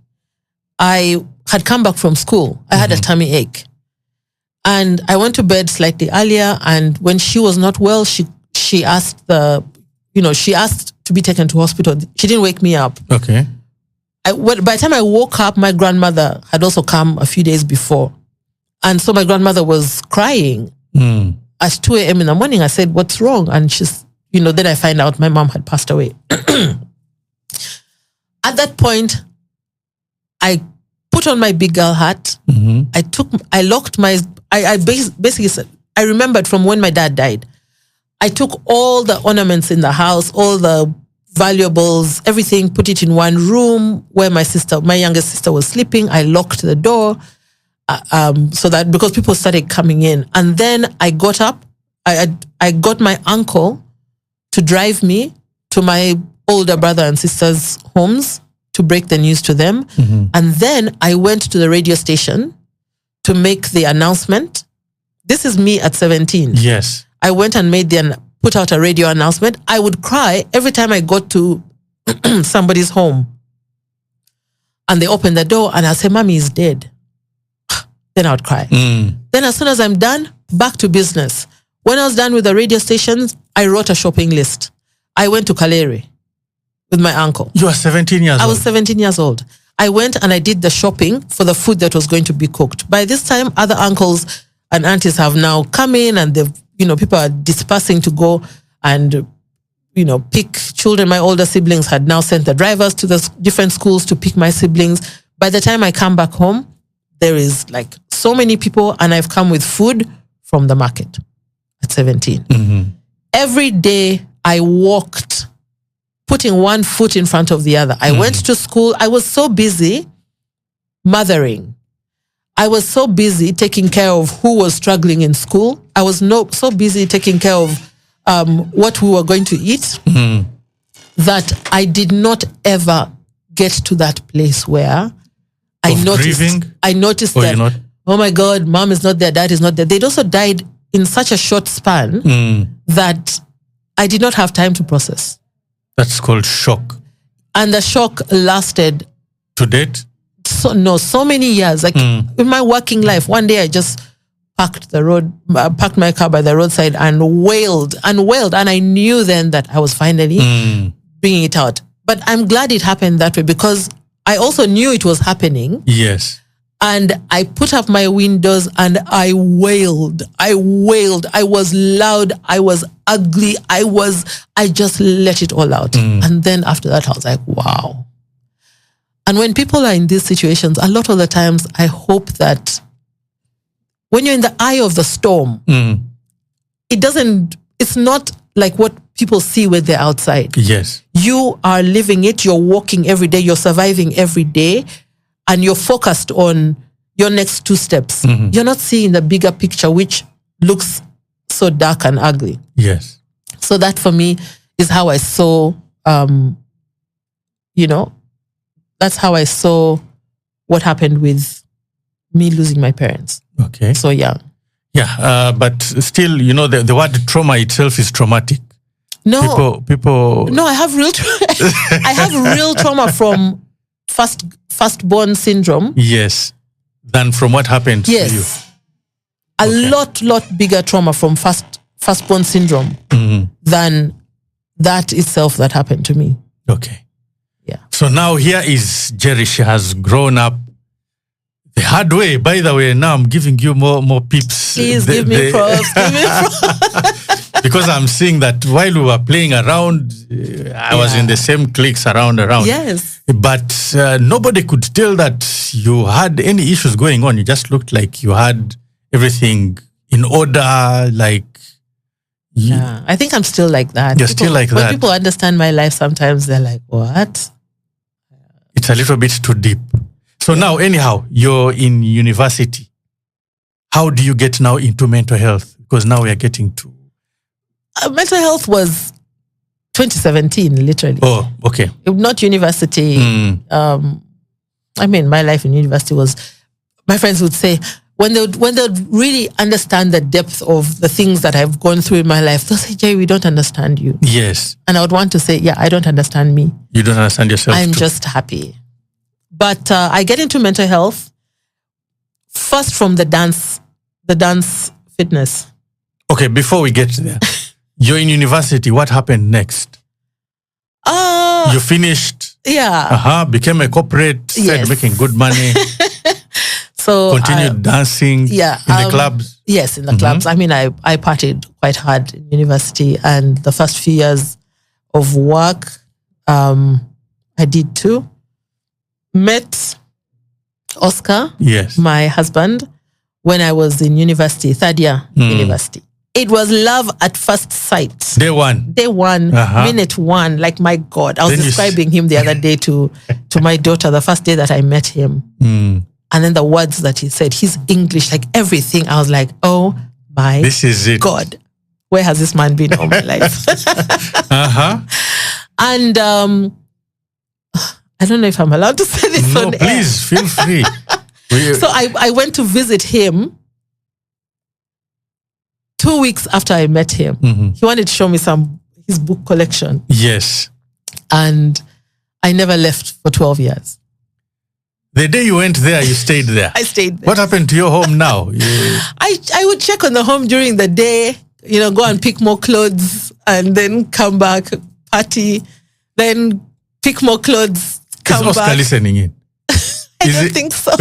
Speaker 2: I had come back from school. I had a tummy ache. And I went to bed slightly earlier, and when she was not well, she asked she asked to be taken to hospital. She didn't wake me up.
Speaker 1: Okay.
Speaker 2: By the time I woke up, my grandmother had also come a few days before. And so my grandmother was crying at 2 a.m. in the morning. I said, what's wrong? And she's, then I find out my mom had passed away. At that point, I put on my big girl hat. I basically said, I remembered from when my dad died. I took all the ornaments in the house, all the valuables, everything, put it in one room where my youngest sister was sleeping. I locked the door so that, because people started coming in. And then I got up. I got my uncle to drive me to my older brother and sister's homes to break the news to them. And then I went to the radio station to make the announcement. This is me at 17.
Speaker 1: Yes.
Speaker 2: I went and put out a radio announcement. I would cry every time I got to somebody's home. And they opened the door and I'd say, Mommy is dead. Then I would cry. Then as soon as I'm done, back to business. When I was done with the radio stations, I wrote a shopping list. I went to Kaleri with my uncle.
Speaker 1: You were 17 years old?
Speaker 2: I was 17 years old. I went and I did the shopping for the food that was going to be cooked. By this time, other uncles and aunties have now come in, and people are dispersing to go and, pick children. My older siblings had now sent the drivers to the different schools to pick my siblings. By the time I come back home, there is like so many people, and I've come with food from the market at 17. Every day I walked, putting one foot in front of the other. I went to school. I was so busy mothering. I was so busy taking care of who was struggling in school. I was so busy taking care of what we were going to eat. that I did not ever get to that place where I noticed that, oh my God, mom is not there, dad is not there. They'd also died in such a short span that I did not have time to process.
Speaker 1: That's called shock.
Speaker 2: And the shock lasted.
Speaker 1: To date?
Speaker 2: So many years. Like in my working life, one day I just parked my car by the roadside and wailed. And I knew then that I was finally bringing it out. But I'm glad it happened that way because I also knew it was happening.
Speaker 1: Yes.
Speaker 2: And I put up my windows and I wailed. I was loud. I was ugly. I just let it all out. And then after that, I was like, wow. And when people are in these situations, a lot of the times, I hope that when you're in the eye of the storm, it's not like what people see when they're outside.
Speaker 1: Yes.
Speaker 2: You are living it. You're walking every day. You're surviving every day. And you're focused on your next two steps. You're not seeing the bigger picture, which looks so dark and ugly.
Speaker 1: Yes.
Speaker 2: So that for me is how I saw, that's how I saw what happened with me losing my parents.
Speaker 1: Okay.
Speaker 2: So young.
Speaker 1: Yeah, but still, the word trauma itself is traumatic.
Speaker 2: No.
Speaker 1: People.
Speaker 2: No, I have real I have real trauma from firstborn syndrome.
Speaker 1: Yes. Than from what happened to you.
Speaker 2: A lot bigger trauma from firstborn syndrome than that itself that happened to me.
Speaker 1: Okay.
Speaker 2: Yeah.
Speaker 1: So now here is Gerry. She has grown up the hard way. By the way, now I'm giving you more peeps.
Speaker 2: Please give me props. Give me props.
Speaker 1: Because I'm seeing that while we were playing around, I was in the same cliques around.
Speaker 2: Yes.
Speaker 1: But nobody could tell that you had any issues going on. You just looked like you had everything in order, like...
Speaker 2: Yeah, I think I'm still like that.
Speaker 1: You're still like that.
Speaker 2: When people understand my life, sometimes they're like, what?
Speaker 1: It's a little bit too deep. So now, anyhow, you're in university. How do you get now into mental health? Because now we are getting to...
Speaker 2: mental health was 2017, literally.
Speaker 1: Oh, okay.
Speaker 2: Not university. My life in university was... My friends would say, when they'd really understand the depth of the things that I've gone through in my life, they'll say, Gerry, we don't understand you.
Speaker 1: Yes.
Speaker 2: And I would want to say, yeah, I don't understand me.
Speaker 1: You don't understand yourself
Speaker 2: I'm
Speaker 1: too.
Speaker 2: just happy. But I get into mental health first from the dance fitness.
Speaker 1: Okay, before we get there, you're in university. What happened next? You finished.
Speaker 2: Yeah.
Speaker 1: Became a corporate, started making good money.
Speaker 2: So
Speaker 1: continued dancing in the clubs?
Speaker 2: Yes, in the clubs. I mean, I partied quite hard in university, and the first few years of work, I did too. Met Oscar, my husband, when I was in university, third year university. It was love at first sight.
Speaker 1: Day one,
Speaker 2: minute one. Like, my God. I was describing him the other day to my daughter, the first day that I met him. And then the words that he said, his English, like everything. I was like, oh my
Speaker 1: this is it.
Speaker 2: God. Where has this man been all my life? And I don't know if I'm allowed to say this on air.
Speaker 1: Please, feel free.
Speaker 2: So I went to visit him 2 weeks after I met him. He wanted to show me his book collection.
Speaker 1: Yes.
Speaker 2: And I never left for 12 years.
Speaker 1: The day you went there, you stayed there.
Speaker 2: I stayed there.
Speaker 1: What happened to your home now?
Speaker 2: I would check on the home during the day, go and pick more clothes and then come back, party, then pick more clothes, come back.
Speaker 1: Is Oscar listening in?
Speaker 2: I don't think so.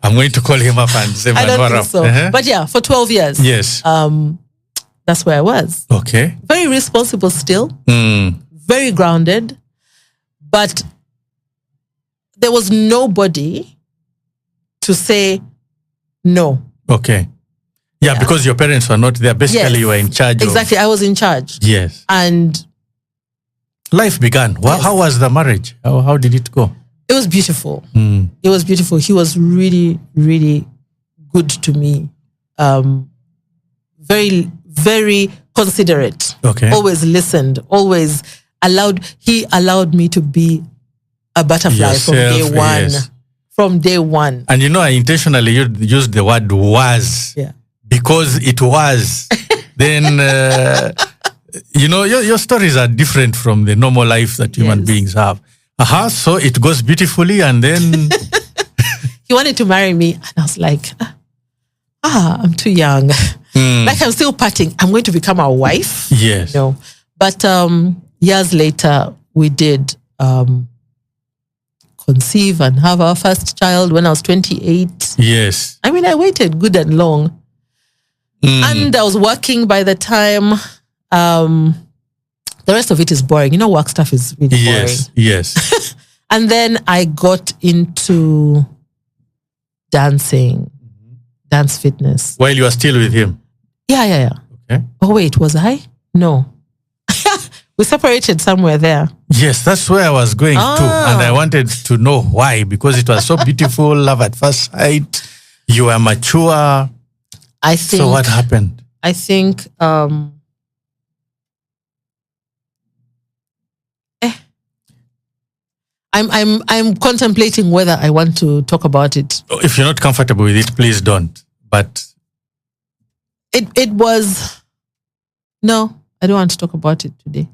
Speaker 1: I'm going to call him up and say,
Speaker 2: I don't think so. But yeah, for 12 years.
Speaker 1: Yes.
Speaker 2: That's where I was.
Speaker 1: Okay.
Speaker 2: Very responsible still. Very grounded. But there was nobody to say no.
Speaker 1: Okay. Yeah, because your parents were not there. Basically, you were in charge.
Speaker 2: Exactly. I was in charge.
Speaker 1: Yes.
Speaker 2: And
Speaker 1: life began. How was the marriage? How did it go?
Speaker 2: It was beautiful. It was beautiful. He was really, really good to me. Very, very considerate.
Speaker 1: Okay.
Speaker 2: Always listened. Always. he allowed me to be a butterfly from day
Speaker 1: Yourself,
Speaker 2: one.
Speaker 1: yes.
Speaker 2: From day one.
Speaker 1: And I intentionally used the word was.
Speaker 2: Yeah.
Speaker 1: Because it was. Then, your stories are different from the normal life that human beings have. So it goes beautifully, and then...
Speaker 2: He wanted to marry me, and I was like, I'm too young. Like, I'm still partying. I'm going to become a wife.
Speaker 1: Yes.
Speaker 2: But years later, we did conceive and have our first child when I was 28.
Speaker 1: Yes.
Speaker 2: I mean, I waited good and long. And I was working by the time. The rest of it is boring. Work stuff is really boring.
Speaker 1: Yes.
Speaker 2: And then I got into dancing, dance fitness.
Speaker 1: While you are still with him?
Speaker 2: Yeah.
Speaker 1: Okay.
Speaker 2: Oh, wait, was I? No. We separated somewhere there.
Speaker 1: Yes, that's where I was going to. And I wanted to know why, because it was so beautiful, love at first sight. You were mature.
Speaker 2: I think.
Speaker 1: So what happened?
Speaker 2: I think I'm contemplating whether I want to talk about it.
Speaker 1: If you're not comfortable with it, please don't. But
Speaker 2: it was no, I don't want to talk about it today.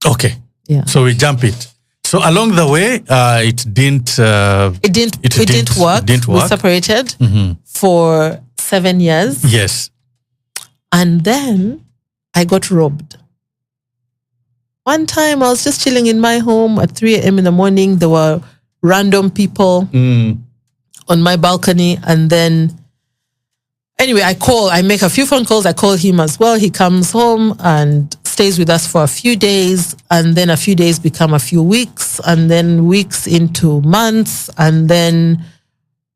Speaker 1: Okay.
Speaker 2: Yeah.
Speaker 1: So we jump it. So along the way, it didn't work.
Speaker 2: It didn't work. We separated for 7 years.
Speaker 1: Yes.
Speaker 2: And then I got robbed. One time I was just chilling in my home at 3 a.m. in the morning. There were random people on my balcony. And then, anyway, I make a few phone calls. I call him as well. He comes home and stays with us for a few days. And then a few days become a few weeks. And then weeks into months. And then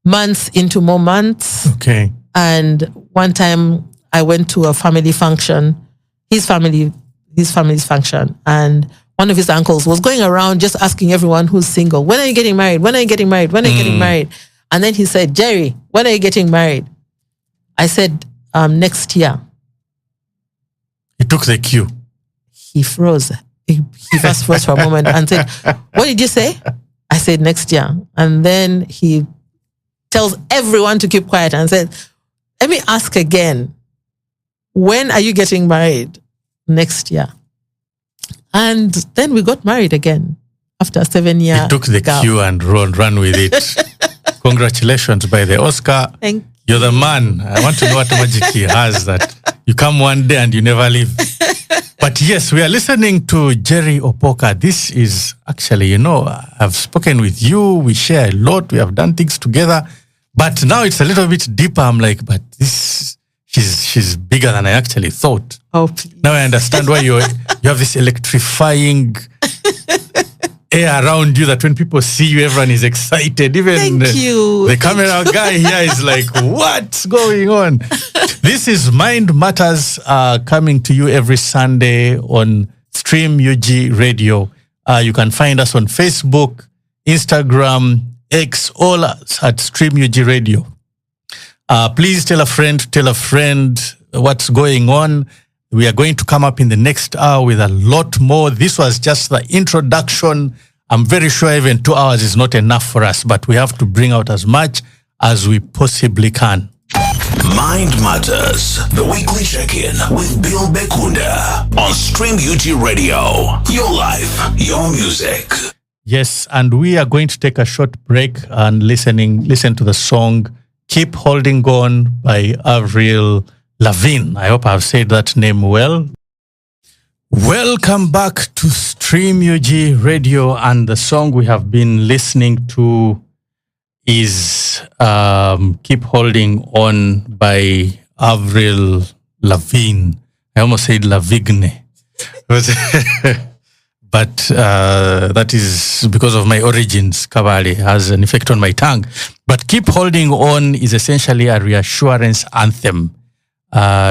Speaker 2: months into more months.
Speaker 1: Okay.
Speaker 2: And one time I went to a family function, his family's function, and one of his uncles was going around just asking everyone who's single, when are you getting married? When are you getting married? When are you getting married? And then he said, Gerry, when are you getting married? I said, next year.
Speaker 1: He took the cue.
Speaker 2: He froze. He first froze for a moment and said, what did you say? I said, next year. And then he tells everyone to keep quiet and said, let me ask again, when are you getting married? Next year. And then we got married again after a 7 year.
Speaker 1: He took the cue and ran with it. Congratulations by the Oscar.
Speaker 2: Thank you.
Speaker 1: You're the man. I want to know what magic he has that you come one day and you never leave. But yes, we are listening to Gerry Opoka. This is actually, I've spoken with you. We share a lot. We have done things together. But now it's a little bit deeper. I'm like, but she's bigger than I actually thought.
Speaker 2: Oh, please.
Speaker 1: Now I understand why you have this electrifying air around you that when people see you, everyone is excited. Even
Speaker 2: Thank you.
Speaker 1: The camera guy here is like, what's going on? This is Mind Matters coming to you every Sunday on Stream UG Radio. You can find us on Facebook, Instagram, X, all at Stream UG Radio. Please tell a friend what's going on. We are going to come up in the next hour with a lot more. This was just the introduction. I'm very sure even 2 hours is not enough for us, but we have to bring out as much as we possibly can.
Speaker 3: Mind Matters, the weekly check-in with Bill Bekunda on Stream UG Radio. Your life, your music.
Speaker 1: Yes, and we are going to take a short break and listen to the song Keep Holding On by Avril Lavigne. I hope I've said that name well. Welcome back to Stream UG Radio, and the song we have been listening to is Keep Holding On by Avril Lavigne. I almost said Lavigne. But that is because of my origins. Kabali has an effect on my tongue. But Keep Holding On is essentially a reassurance anthem.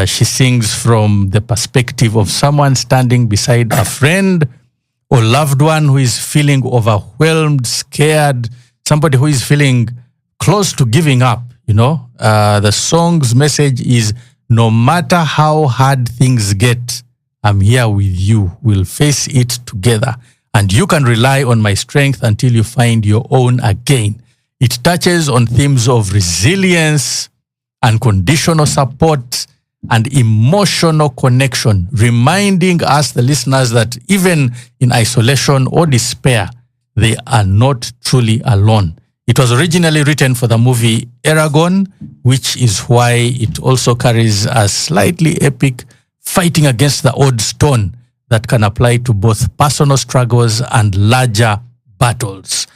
Speaker 1: She sings from the perspective of someone standing beside a friend or loved one who is feeling overwhelmed, scared, somebody who is feeling close to giving up. The song's message is, no matter how hard things get, I'm here with you. We'll face it together. And you can rely on my strength until you find your own again. It touches on themes of resilience, unconditional support, and emotional connection, reminding us, the listeners, that even in isolation or despair, they are not truly alone. It was originally written for the movie Aragon, which is why it also carries a slightly epic fighting against the odds tone that can apply to both personal struggles and larger battles.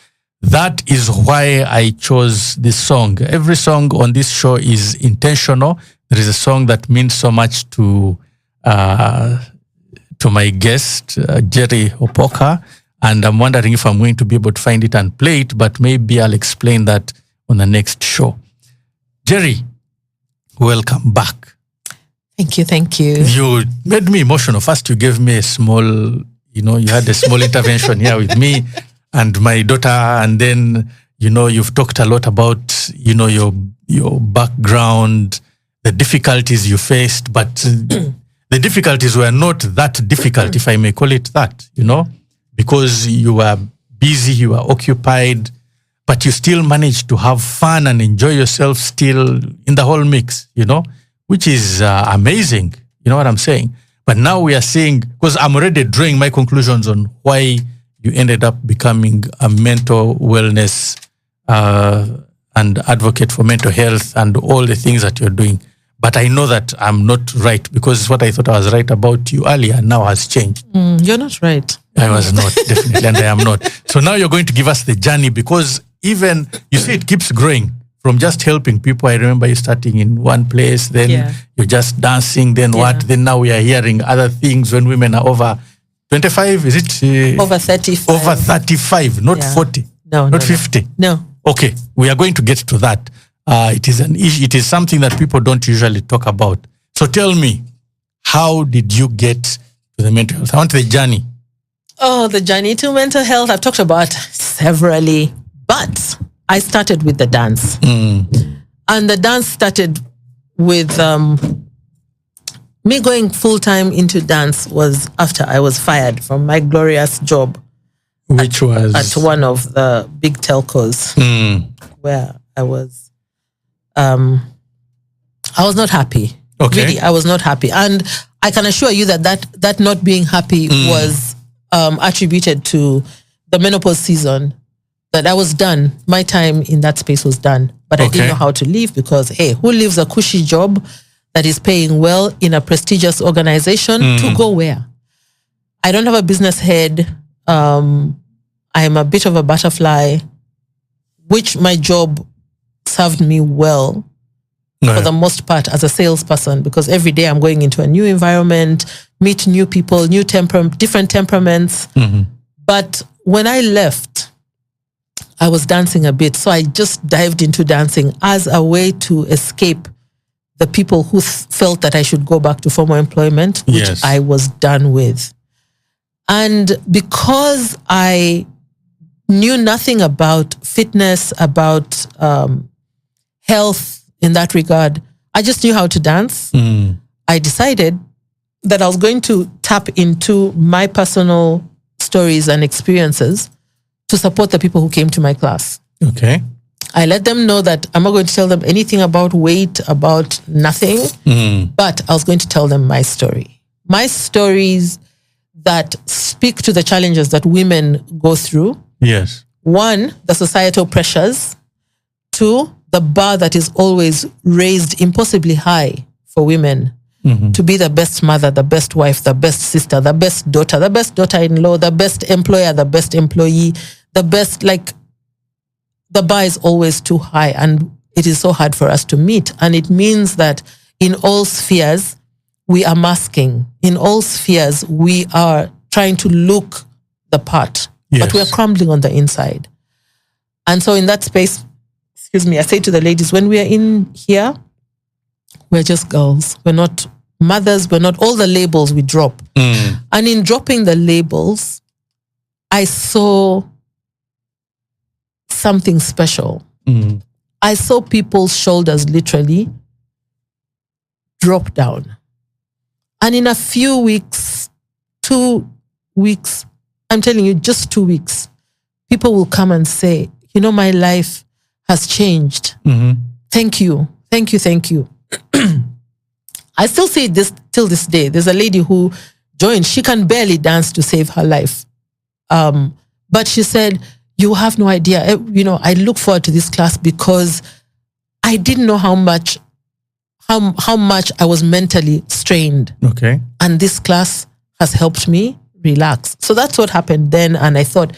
Speaker 1: That is why I chose this song. Every song on this show is intentional. There is a song that means so much to my guest, Gerry Opoka, and I'm wondering if I'm going to be able to find it and play it, but maybe I'll explain that on the next show. Gerry, welcome back.
Speaker 2: Thank you.
Speaker 1: You made me emotional. First, you gave me a small, you had a small intervention here with me and my daughter, and then, you've talked a lot about, your background, the difficulties you faced, but the difficulties were not that difficult, if I may call it that, because you were busy, you were occupied, but you still managed to have fun and enjoy yourself still in the whole mix, which is amazing. You know what I'm saying? But now we are seeing, because I'm already drawing my conclusions on why you ended up becoming a mental wellness and advocate for mental health and all the things that you're doing. But I know that I'm not right, because what I thought I was right about you earlier now has changed.
Speaker 2: You're not right.
Speaker 1: I was not, definitely, and I am not. So now you're going to give us the journey, because even, you see, it keeps growing from just helping people. I remember you starting in one place, then you're just dancing, then what? Then now we are hearing other things when women are over 25, is it?
Speaker 2: Over 35.
Speaker 1: Over 35, not 40.
Speaker 2: No,
Speaker 1: not 50.
Speaker 2: No.
Speaker 1: Okay, we are going to get to that. It is an issue. It is something that people don't usually talk about. So tell me, how did you get to the mental health? I want the journey.
Speaker 2: Oh, the journey to mental health, I've talked about severally, but I started with the dance. And the dance started with me going full-time into dance was after I was fired from my glorious job.
Speaker 1: Which was?
Speaker 2: At one of the big telcos where I was not happy.
Speaker 1: Okay.
Speaker 2: Really, I was not happy. And I can assure you that not being happy was attributed to the menopause season, that I was done. My time in that space was done. But I didn't know how to leave, because, hey, who leaves a cushy job that is paying well in a prestigious organization to go where? I don't have a business head. I am a bit of a butterfly, which my job served me well for the most part as a salesperson, because every day I'm going into a new environment, meet new people, different temperaments. But when I left, I was dancing a bit. So I just dived into dancing as a way to escape the people who felt that I should go back to formal employment, which I was done with. And because I knew nothing about fitness, about health in that regard, I just knew how to dance. I decided that I was going to tap into my personal stories and experiences to support the people who came to my class.
Speaker 1: Okay.
Speaker 2: I let them know that I'm not going to tell them anything about weight, about nothing, but I was going to tell them my story. My stories that speak to the challenges that women go through.
Speaker 1: Yes.
Speaker 2: 1, the societal pressures. 2, the bar that is always raised impossibly high for women to be the best mother, the best wife, the best sister, the best daughter-in-law, the best employer, the best employee, the best, the bar is always too high, and it is so hard for us to meet. And it means that in all spheres, we are masking. In all spheres, we are trying to look the part, but we're crumbling on the inside. And so in that space, I say to the ladies, when we are in here, we're just girls. We're not mothers. We're not all the labels we drop. And in dropping the labels, I saw something special. I saw people's shoulders literally drop down. And in a few weeks, 2 weeks, I'm telling you, just 2 weeks, people will come and say, my life has changed. Thank you. Thank you. Thank you. I still see this till this day. There's a lady who joined. She can barely dance to save her life. But she said, you have no idea. I look forward to this class because I didn't know how much I was mentally strained.
Speaker 1: Okay.
Speaker 2: And this class has helped me relax. So that's what happened then. And I thought,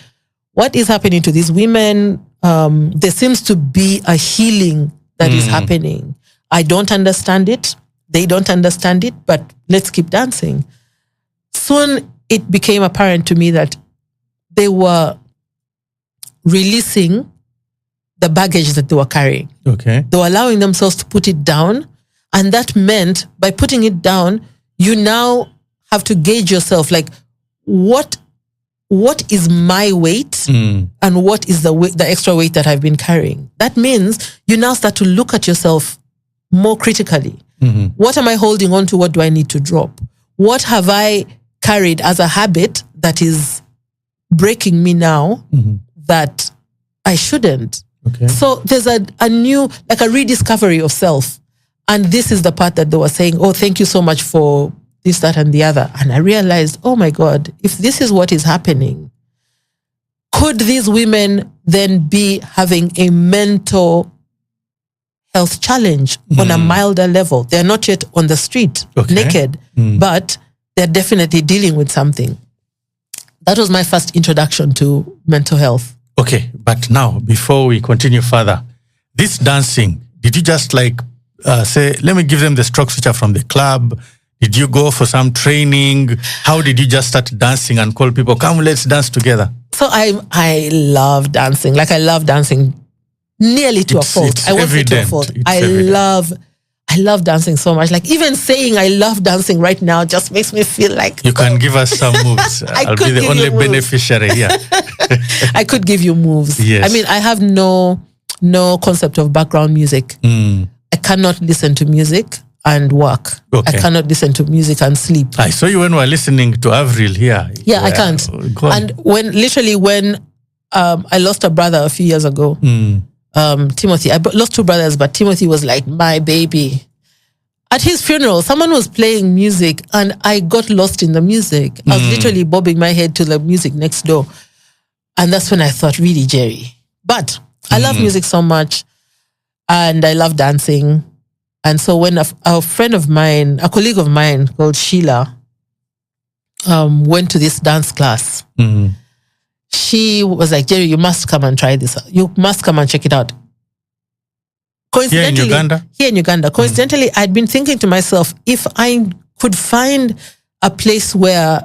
Speaker 2: what is happening to these women? There seems to be a healing that is happening. I don't understand it. They don't understand it, but let's keep dancing. Soon it became apparent to me that they were releasing the baggage that they were carrying.
Speaker 1: Okay.
Speaker 2: They were allowing themselves to put it down. And that meant by putting it down, you now have to gauge yourself, like, what is my weight and what is the extra weight that I've been carrying? That means you now start to look at yourself more critically. What am I holding on to? What do I need to drop? What have I carried as a habit that is breaking me now that I shouldn't?
Speaker 1: Okay.
Speaker 2: So there's a new, like a rediscovery of self. And this is the part that they were saying, oh, thank you so much for this, that, and the other. And I realized, oh my God, if this is what is happening, could these women then be having a mental health challenge on a milder level? They're not yet on the street naked, but they're definitely dealing with something. That was my first introduction to mental health.
Speaker 1: Okay, but now, before we continue further, this dancing, did you just say, let me give them the strokes which are from the club? Did you go for some training? How did you just start dancing and call people, come, let's dance together?
Speaker 2: So I love dancing. Like, I love dancing nearly to a fault. I won't say to a fault. I love dancing so much. Like, even saying I love dancing right now just makes me feel like...
Speaker 1: You can give us some moves. I'll be the only beneficiary here.
Speaker 2: I could give you moves.
Speaker 1: Yes.
Speaker 2: I mean, I have no concept of background music. I cannot listen to music and work.
Speaker 1: Okay.
Speaker 2: I cannot listen to music and sleep.
Speaker 1: I saw you when we were listening to Avril here.
Speaker 2: Yeah, I can't. And when I lost a brother a few years ago, Timothy, I lost 2 brothers, but Timothy was like my baby. At his funeral, someone was playing music and I got lost in the music. I was literally bobbing my head to the music next door. And that's when I thought, really, Gerry. But I love music so much and I love dancing. And so when a friend of mine, a colleague of mine called Sheila, went to this dance class, she was like, Gerry, you must come and try this. You must come and check it out.
Speaker 1: Here in Uganda?
Speaker 2: Here in Uganda. Coincidentally, I'd been thinking to myself, if I could find a place where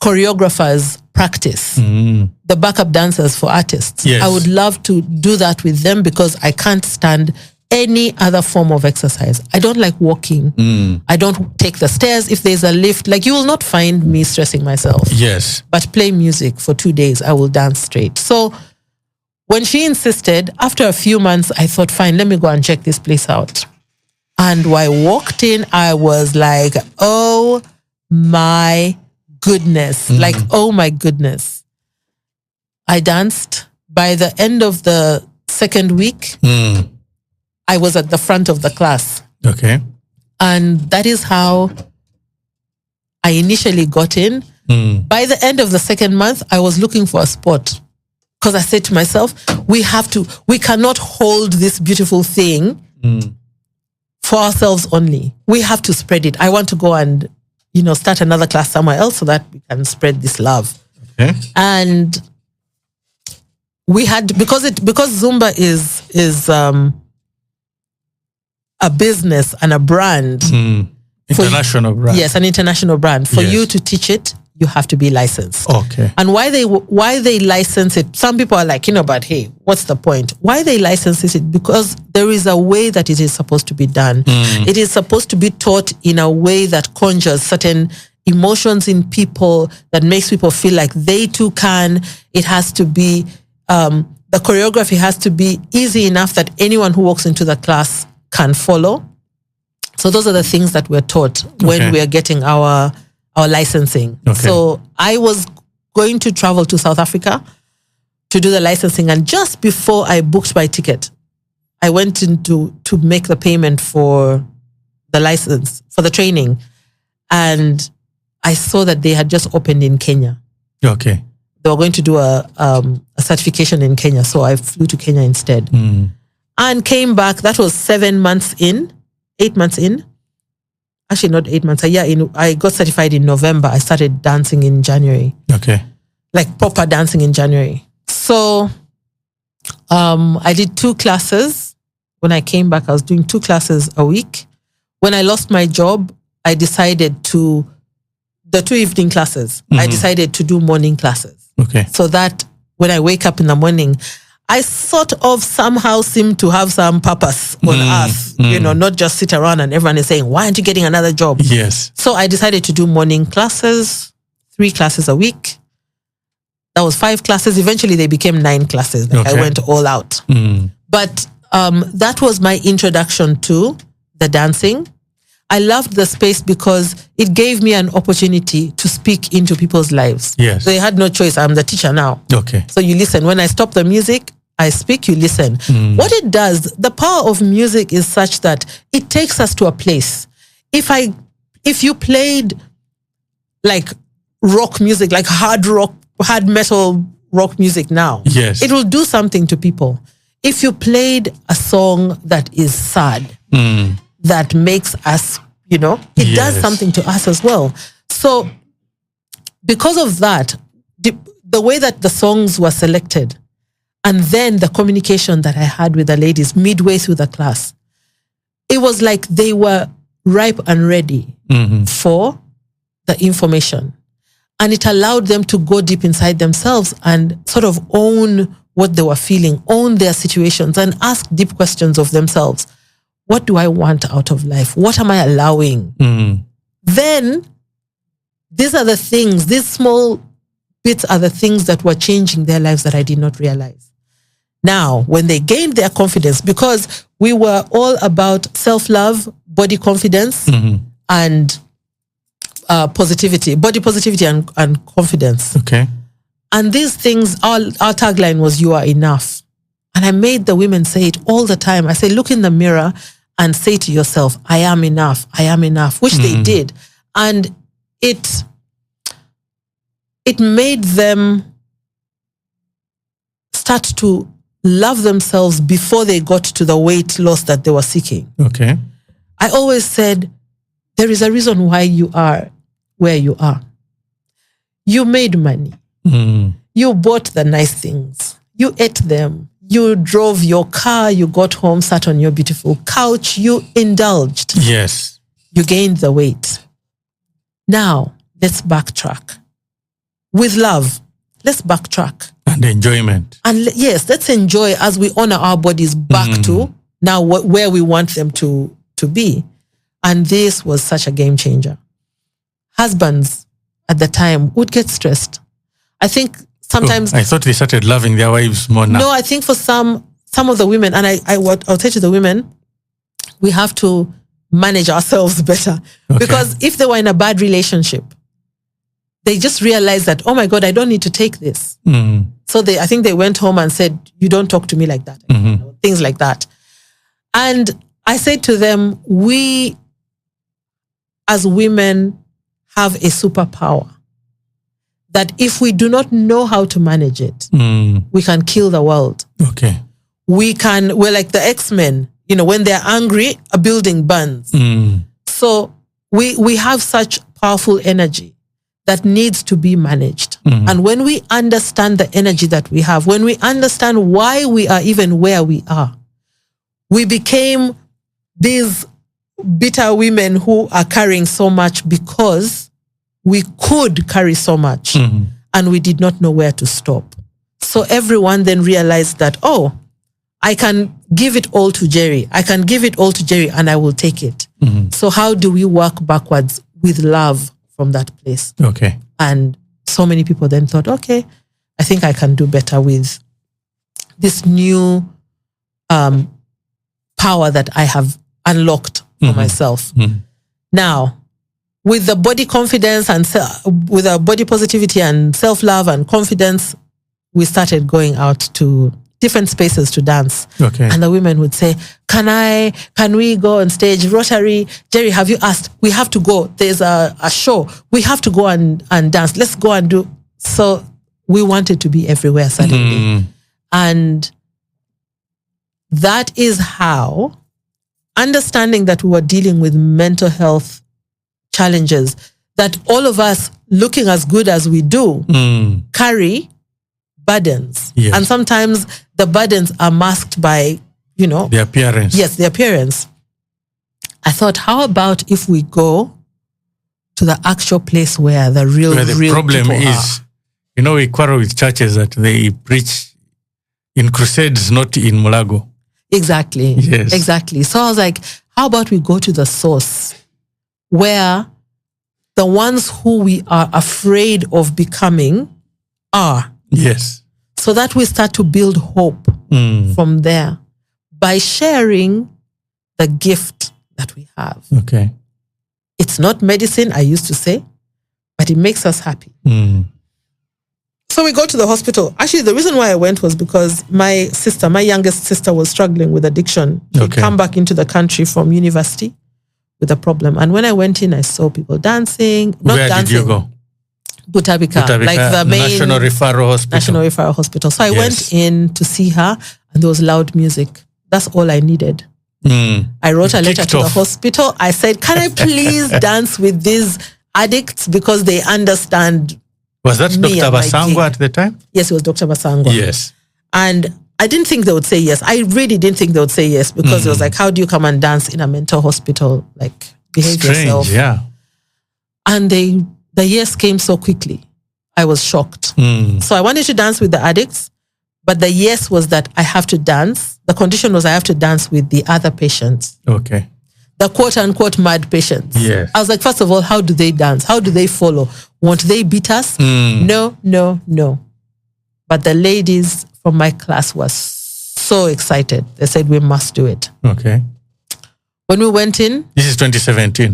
Speaker 2: choreographers practice, the backup dancers for artists,
Speaker 1: yes,
Speaker 2: I would love to do that with them because I can't stand any other form of exercise. I don't like walking. I don't take the stairs. If there's a lift, like, you will not find me stressing myself.
Speaker 1: Yes.
Speaker 2: But play music for 2 days, I will dance straight. So when she insisted, after a few months, I thought, fine, let me go and check this place out. And when I walked in, I was like, oh my goodness. Like, oh my goodness. I danced. By the end of the second week, I was at the front of the class.
Speaker 1: Okay.
Speaker 2: And that is how I initially got in. By the end of the second month, I was looking for a spot because I said to myself, we cannot hold this beautiful thing for ourselves only. We have to spread it. I want to go and, start another class somewhere else so that we can spread this love.
Speaker 1: Okay.
Speaker 2: And we had, because Zumba is a business and a brand.
Speaker 1: International brand.
Speaker 2: Yes, an international brand. For you to teach it, you have to be licensed.
Speaker 1: Okay.
Speaker 2: And why they license it, some people are like, but hey, what's the point? Why they license it? Because there is a way that it is supposed to be done. It is supposed to be taught in a way that conjures certain emotions in people, that makes people feel like they too can. It has to be, the choreography has to be easy enough that anyone who walks into the class can follow. So those are the things that we're taught when we are getting our our licensing.
Speaker 1: Okay.
Speaker 2: So I was going to travel to South Africa to do the licensing. And just before I booked my ticket, I went to make the payment for the license, for the training. And I saw that they had just opened in Kenya.
Speaker 1: Okay.
Speaker 2: They were going to do a certification in Kenya. So I flew to Kenya instead. And came back. That was 8 months in. Actually, not 8 months. I got certified in November. I started dancing in January.
Speaker 1: Okay.
Speaker 2: Like proper dancing in January. So I did 2 classes. When I came back, I was doing 2 classes a week. When I lost my job, I decided the 2 evening classes, I decided to do morning classes.
Speaker 1: Okay.
Speaker 2: So that when I wake up in the morning, I sort of somehow seem to have some purpose on earth, not just sit around and everyone is saying, why aren't you getting another job?
Speaker 1: Yes.
Speaker 2: So I decided to do morning classes, 3 classes a week. That was 5 classes. Eventually they became 9 classes. I went all out. But that was my introduction to the dancing. I loved the space because it gave me an opportunity to speak into people's lives.
Speaker 1: Yes.
Speaker 2: They had no choice. I'm the teacher now.
Speaker 1: Okay.
Speaker 2: So you listen. When I stop the music, I speak, you listen. What it does, the power of music is such that it takes us to a place. If you played like rock music, like hard metal rock music now,
Speaker 1: yes,
Speaker 2: it will do something to people. If you played a song that is sad, that makes us, it does something to us as well. So because of that, the way that the songs were selected, and then the communication that I had with the ladies midway through the class, it was like they were ripe and ready for the information. And it allowed them to go deep inside themselves and sort of own what they were feeling, own their situations, and ask deep questions of themselves. What do I want out of life? What am I allowing? Then these are the things, these small bits are the things that were changing their lives that I did not realize. Now, when they gained their confidence, because we were all about self-love, body confidence, and positivity, body positivity and confidence.
Speaker 1: Okay.
Speaker 2: And these things, our tagline was, you are enough. And I made the women say it all the time. I say, look in the mirror and say to yourself, I am enough, which they did. And it made them start to love themselves before they got to the weight loss that they were seeking.
Speaker 1: Okay.
Speaker 2: I always said, there is a reason why you are where you are. You made money. You bought the nice things. You ate them. You drove your car. You got home, sat on your beautiful couch. You indulged.
Speaker 1: Yes.
Speaker 2: You gained the weight. Now, let's backtrack. With love, let's backtrack.
Speaker 1: And enjoyment.
Speaker 2: And yes, let's enjoy as we honor our bodies back to now where we want them to be. And this was such a game changer. Husbands at the time would get stressed. I think sometimes...
Speaker 1: I thought they started loving their wives more now.
Speaker 2: No, I think for some of the women, and I'll say to the women, we have to manage ourselves better.
Speaker 1: Okay.
Speaker 2: Because if they were in a bad relationship, they just realized that, oh my God, I don't need to take this. So I think they went home and said, you don't talk to me like that. Things like that. And I said to them, we as women have a superpower that if we do not know how to manage it, we can kill the world.
Speaker 1: Okay.
Speaker 2: We're like the X-Men, when they're angry, a building burns. So we have such powerful energy that needs to be managed. And when we understand the energy that we have, when we understand why we are even where we are, we became these bitter women who are carrying so much because we could carry so much and we did not know where to stop. So everyone then realized that, oh, I can give it all to Gerry. I can give it all to Gerry and I will take it. So how do we work backwards with love from that place?
Speaker 1: Okay.
Speaker 2: And so many people then thought, okay, I think I can do better with this new power that I have unlocked for myself. Now, with the body confidence and with our body positivity and self-love and confidence, we started going out to different spaces to dance.
Speaker 1: Okay.
Speaker 2: And the women would say, can we go on stage? Rotary, Gerry, have you asked? We have to go. There's a show. We have to go and dance. Let's go and do. So we wanted to be everywhere suddenly. And that is how, understanding that we were dealing with mental health challenges, that all of us, looking as good as we do, carry burdens.
Speaker 1: Yes.
Speaker 2: And sometimes the burdens are masked by,
Speaker 1: the appearance.
Speaker 2: Yes, the appearance. I thought, how about if we go to the actual place where the real
Speaker 1: problem
Speaker 2: people
Speaker 1: is, we quarrel with churches that they preach in crusades, not in Mulago.
Speaker 2: Exactly.
Speaker 1: Yes.
Speaker 2: Exactly. So I was like, how about we go to the source where the ones who we are afraid of becoming are.
Speaker 1: Yes.
Speaker 2: So that we start to build hope from there by sharing the gift that we have.
Speaker 1: Okay.
Speaker 2: It's not medicine, I used to say, but it makes us happy. So we go to the hospital. Actually, the reason why I went was because my youngest sister was struggling with addiction. She'd come back into the country from university with a problem. And when I went in, I saw people dancing.
Speaker 1: Where did you go?
Speaker 2: Butabika, like the main
Speaker 1: National
Speaker 2: Referral Hospital. So I went in to see her, and there was loud music. That's all I needed. I wrote a letter to the hospital. I said, can I please dance with these addicts because they understand.
Speaker 1: Was that Dr. Basangwa at the time?
Speaker 2: Yes, it was Dr. Basangwa.
Speaker 1: Yes.
Speaker 2: And I didn't think they would say yes. I really didn't think they would say yes because it was like, how do you come and dance in a mental hospital? Like, behave yourself.
Speaker 1: Yeah.
Speaker 2: And the yes came so quickly. I was shocked. So I wanted to dance with the addicts, but the yes was that I have to dance. The condition was I have to dance with the other patients.
Speaker 1: Okay.
Speaker 2: The quote unquote mad patients.
Speaker 1: Yes.
Speaker 2: I was like, first of all, how do they dance? How do they follow? Won't they beat us? No. But the ladies from my class were so excited. They said, we must do it.
Speaker 1: Okay.
Speaker 2: When we went in.
Speaker 1: This is 2017.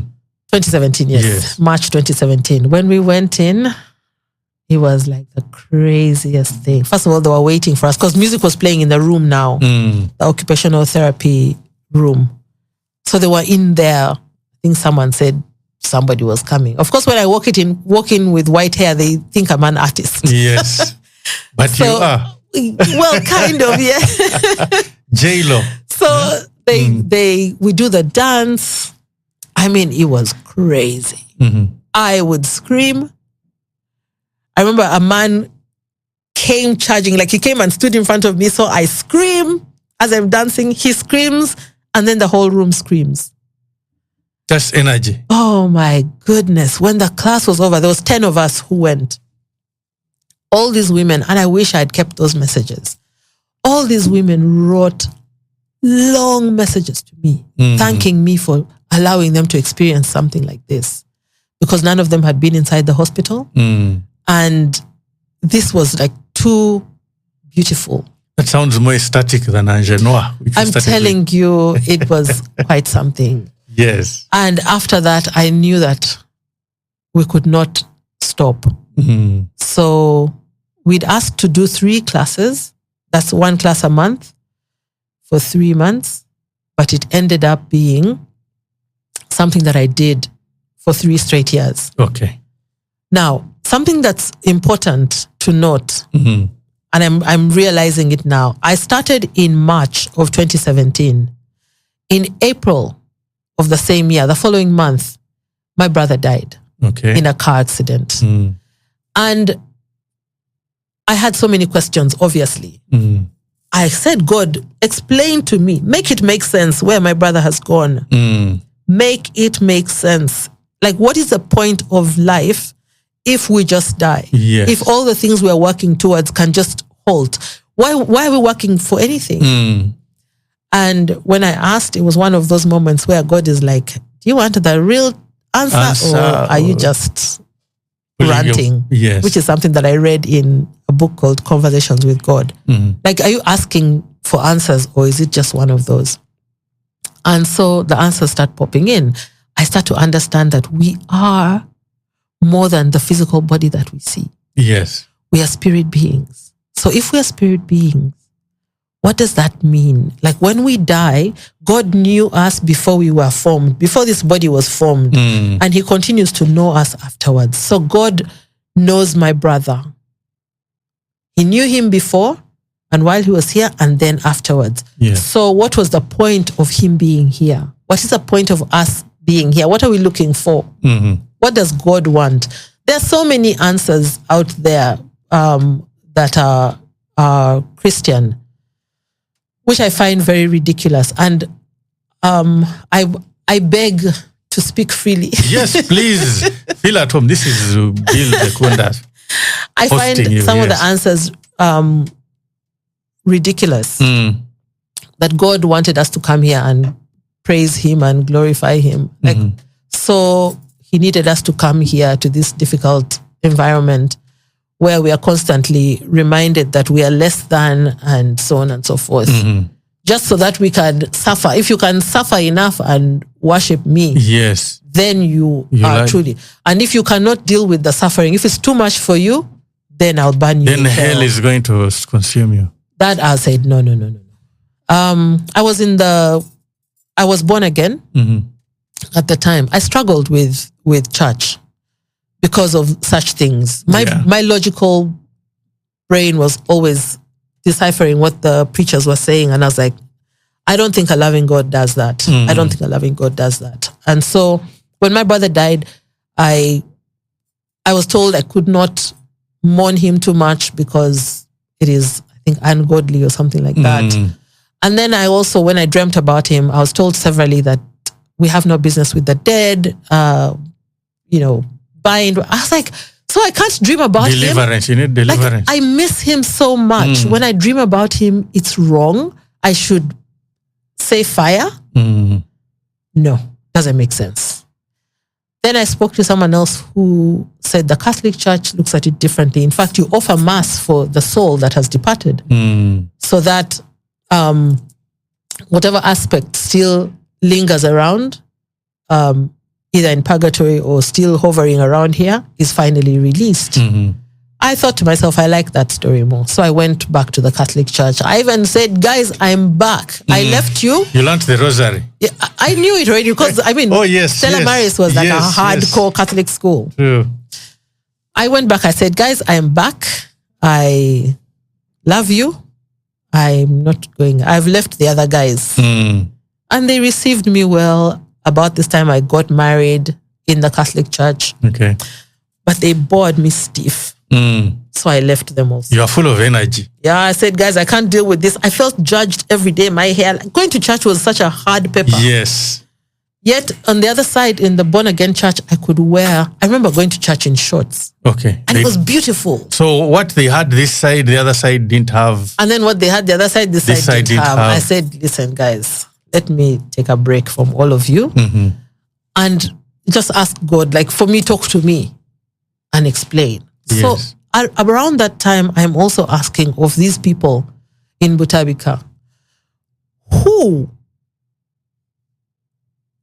Speaker 2: 2017, yes. March 2017. When we went in, it was like the craziest thing. First of all, they were waiting for us because music was playing in the room now, the occupational therapy room. So they were in there. I think someone said somebody was coming. Of course, when I walk in with white hair, they think I'm an artist.
Speaker 1: Yes. But you are.
Speaker 2: Well, kind of, yeah.
Speaker 1: J-Lo.
Speaker 2: So we do the dance. I mean, it was crazy. I would scream. I remember a man came charging, like he came and stood in front of me. So I scream as I'm dancing. He screams, and then the whole room screams.
Speaker 1: That's energy.
Speaker 2: Oh my goodness. When the class was over, there was 10 of us who went. All these women, and I wish I had kept those messages. All these women wrote long messages to me, thanking me for allowing them to experience something like this. Because none of them had been inside the hospital. And this was like too beautiful.
Speaker 1: That sounds more ecstatic than Angenois.
Speaker 2: I'm telling you, it was quite something.
Speaker 1: Yes.
Speaker 2: And after that, I knew that we could not stop. So we'd asked to do 3 classes. That's 1 class a month for 3 months. But it ended up being something that I did for 3 straight years.
Speaker 1: Okay.
Speaker 2: Now, something that's important to note, and I'm realizing it now. I started in March of 2017. In April of the same year, the following month, my brother died in a car accident. And I had so many questions, obviously. I said, God, explain to me, make it make sense where my brother has gone. Make it make sense. Like, what is the point of life if we just die?
Speaker 1: Yes.
Speaker 2: If all the things we're working towards can just halt? Why are we working for anything? And when I asked, it was one of those moments where God is like, do you want the real answer or are you just ranting?
Speaker 1: Yes.
Speaker 2: Which is something that I read in a book called Conversations with God. Like, are you asking for answers or is it just one of those? And so the answers start popping in. I start to understand that we are more than the physical body that we see.
Speaker 1: Yes.
Speaker 2: We are spirit beings. So if we are spirit beings, what does that mean? Like when we die, God knew us before we were formed, before this body was formed, and he continues to know us afterwards. So God knows my brother. He knew him before and while he was here and then afterwards.
Speaker 1: Yes.
Speaker 2: So what was the point of him being here? What is the point of us being here? What are we looking for? What does God want? There are so many answers out there that are Christian, which I find very ridiculous. And I beg to speak freely.
Speaker 1: Yes, please. Feel at home. This is Bill Bekunda.
Speaker 2: I find some of the answers ridiculous. That God wanted us to come here and praise him and glorify him. Like, so he needed us to come here to this difficult environment where we are constantly reminded that we are less than and so on and so forth. Just so that we can suffer. If you can suffer enough and worship me,
Speaker 1: yes,
Speaker 2: then you are truly. And if you cannot deal with the suffering, if it's too much for you, then I'll ban you.
Speaker 1: Then hell is going to consume you.
Speaker 2: That I said, no. I was born again at the time. I struggled with church because of such things. My logical brain was always deciphering what the preachers were saying. And I was like, I don't think a loving God does that. I don't think a loving God does that. And so when my brother died, I was told I could not mourn him too much because it is, I think, ungodly or something like that. And then I also, when I dreamt about him, I was told severally that we have no business with the dead, bind. I was like, so I can't dream about him.
Speaker 1: Deliverance, you need deliverance.
Speaker 2: Like, I miss him so much. When I dream about him, it's wrong. I should say fire. No, doesn't make sense. Then I spoke to someone else who said the Catholic Church looks at it differently. In fact, you offer mass for the soul that has departed, so that whatever aspect still lingers around, either in purgatory or still hovering around here, is finally released. I thought to myself, I like that story more. So I went back to the Catholic Church. I even said, guys, I'm back. I left you.
Speaker 1: You learned the rosary.
Speaker 2: Yeah, I knew it already because, Stella Maris was like a hardcore Catholic school.
Speaker 1: True.
Speaker 2: I went back. I said, guys, I am back. I love you. I'm not going. I've left the other guys. And they received me well. About this time, I got married in the Catholic Church.
Speaker 1: Okay.
Speaker 2: But they bored me stiff. So I left them also.
Speaker 1: You are full of energy.
Speaker 2: Yeah, I said, guys, I can't deal with this. I felt judged every day. My hair, going to church was such a hard paper.
Speaker 1: Yes.
Speaker 2: Yet on the other side, in the born again church, I could wear, I remember going to church in shorts.
Speaker 1: Okay.
Speaker 2: And it was beautiful.
Speaker 1: So what they had this side, the other side didn't have.
Speaker 2: And then what they had the other side, this side didn't have. I said, listen, guys, let me take a break from all of you and just ask God, like, for me, talk to me and explain.
Speaker 1: Yes.
Speaker 2: So around that time, I'm also asking of these people in Butabika, who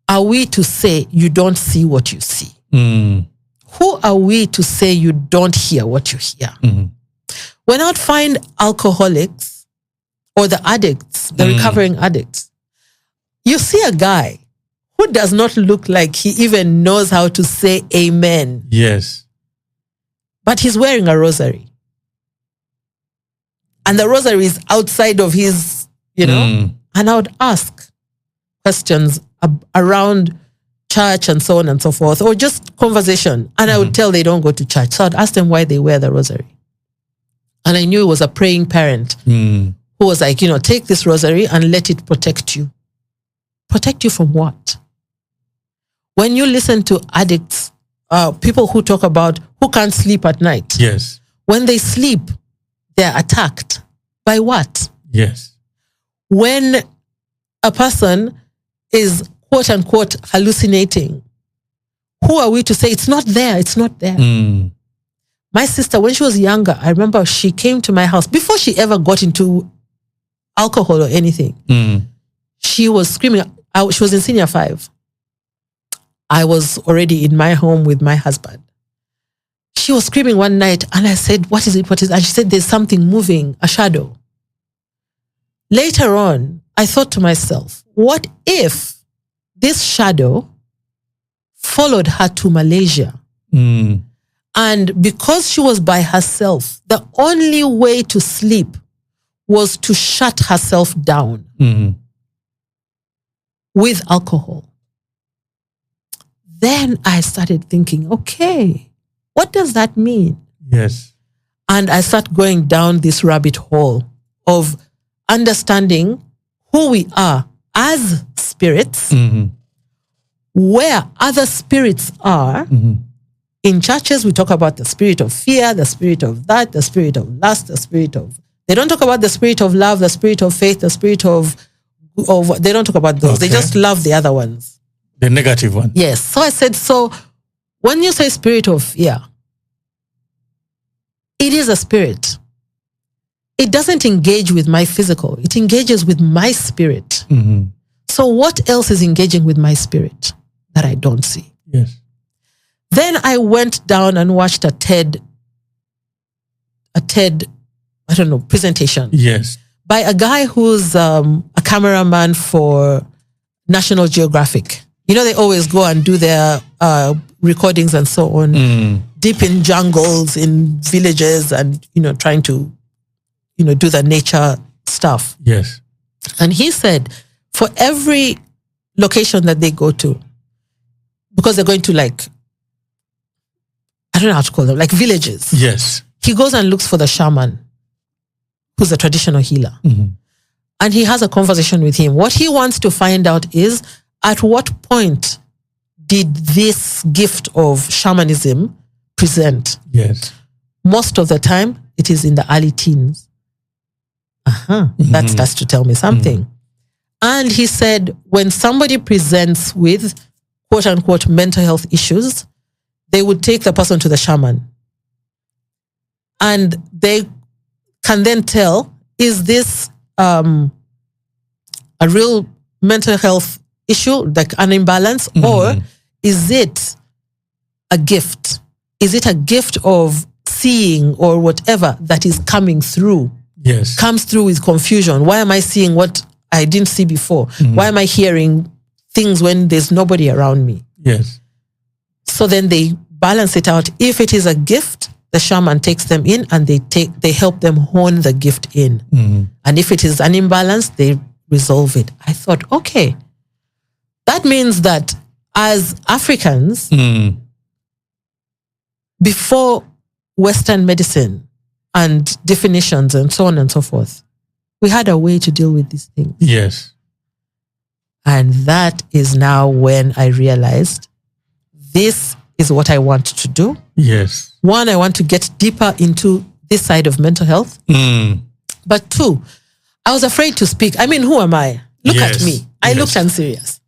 Speaker 2: are we to say you don't see what you see? Who are we to say you don't hear what you hear? When I would find alcoholics or the addicts, the recovering addicts, you see a guy who does not look like he even knows how to say amen.
Speaker 1: Yes.
Speaker 2: But he's wearing a rosary. And the rosary is outside of his, And I would ask questions around church and so on and so forth, or just conversation. And I would tell they don't go to church. So I'd ask them why they wear the rosary. And I knew it was a praying parent who was like, take this rosary and let it protect you. Protect you from what? When you listen to addicts, people who talk about who can't sleep at night.
Speaker 1: Yes.
Speaker 2: When they sleep, they're attacked. By what?
Speaker 1: Yes.
Speaker 2: When a person is quote unquote hallucinating, who are we to say it's not there? It's not there. My sister, when she was younger, I remember she came to my house before she ever got into alcohol or anything. She was screaming. She was in senior 5. I was already in my home with my husband. She was screaming one night, and I said, what is it? What is it? And she said, there's something moving, a shadow. Later on, I thought to myself, what if this shadow followed her to Malaysia? And because she was by herself, the only way to sleep was to shut herself down with alcohol. Then I started thinking, okay, what does that mean?
Speaker 1: Yes.
Speaker 2: And I started going down this rabbit hole of understanding who we are as spirits, where other spirits are. In churches, we talk about the spirit of fear, the spirit of that, the spirit of lust, the spirit of... They don't talk about the spirit of love, the spirit of faith, the spirit of they don't talk about those.
Speaker 1: Okay.
Speaker 2: They just love the other ones.
Speaker 1: The negative one.
Speaker 2: Yes. So I said, so when you say spirit of fear, it is a spirit. It doesn't engage with my physical. It engages with my spirit. So what else is engaging with my spirit that I don't see?
Speaker 1: Yes.
Speaker 2: Then I went down and watched a TED, I don't know, presentation.
Speaker 1: Yes.
Speaker 2: By a guy who's a cameraman for National Geographic. You know, they always go and do their recordings and so on, deep in jungles, in villages, and, you know, trying to, you know, do the nature stuff.
Speaker 1: Yes.
Speaker 2: And he said, for every location that they go to, because they're going to, like, I don't know how to call them, like villages.
Speaker 1: Yes.
Speaker 2: He goes and looks for the shaman, who's a traditional healer. And he has a conversation with him. What he wants to find out is, at what point did this gift of shamanism present?
Speaker 1: Yes.
Speaker 2: Most of the time, it is in the early teens. That starts to tell me something. And he said, when somebody presents with quote unquote mental health issues, they would take the person to the shaman. And they can then tell, is this a real mental health issue, like an imbalance, or is it a gift? Is it a gift of seeing or whatever that is coming through?
Speaker 1: Yes.
Speaker 2: Comes through with confusion. Why am I seeing what I didn't see before? Why am I hearing things when there's nobody around me?
Speaker 1: Yes.
Speaker 2: So then they balance it out. If it is a gift, the shaman takes them in and they help them hone the gift in. And if it is an imbalance, they resolve it. I thought, okay, that means that as Africans, before Western medicine and definitions and so on and so forth, we had a way to deal with these things.
Speaker 1: Yes.
Speaker 2: And that is now when I realized this is what I want to do.
Speaker 1: Yes.
Speaker 2: One, I want to get deeper into this side of mental health. But two, I was afraid to speak. I mean, who am I? Look at me. I looked unserious.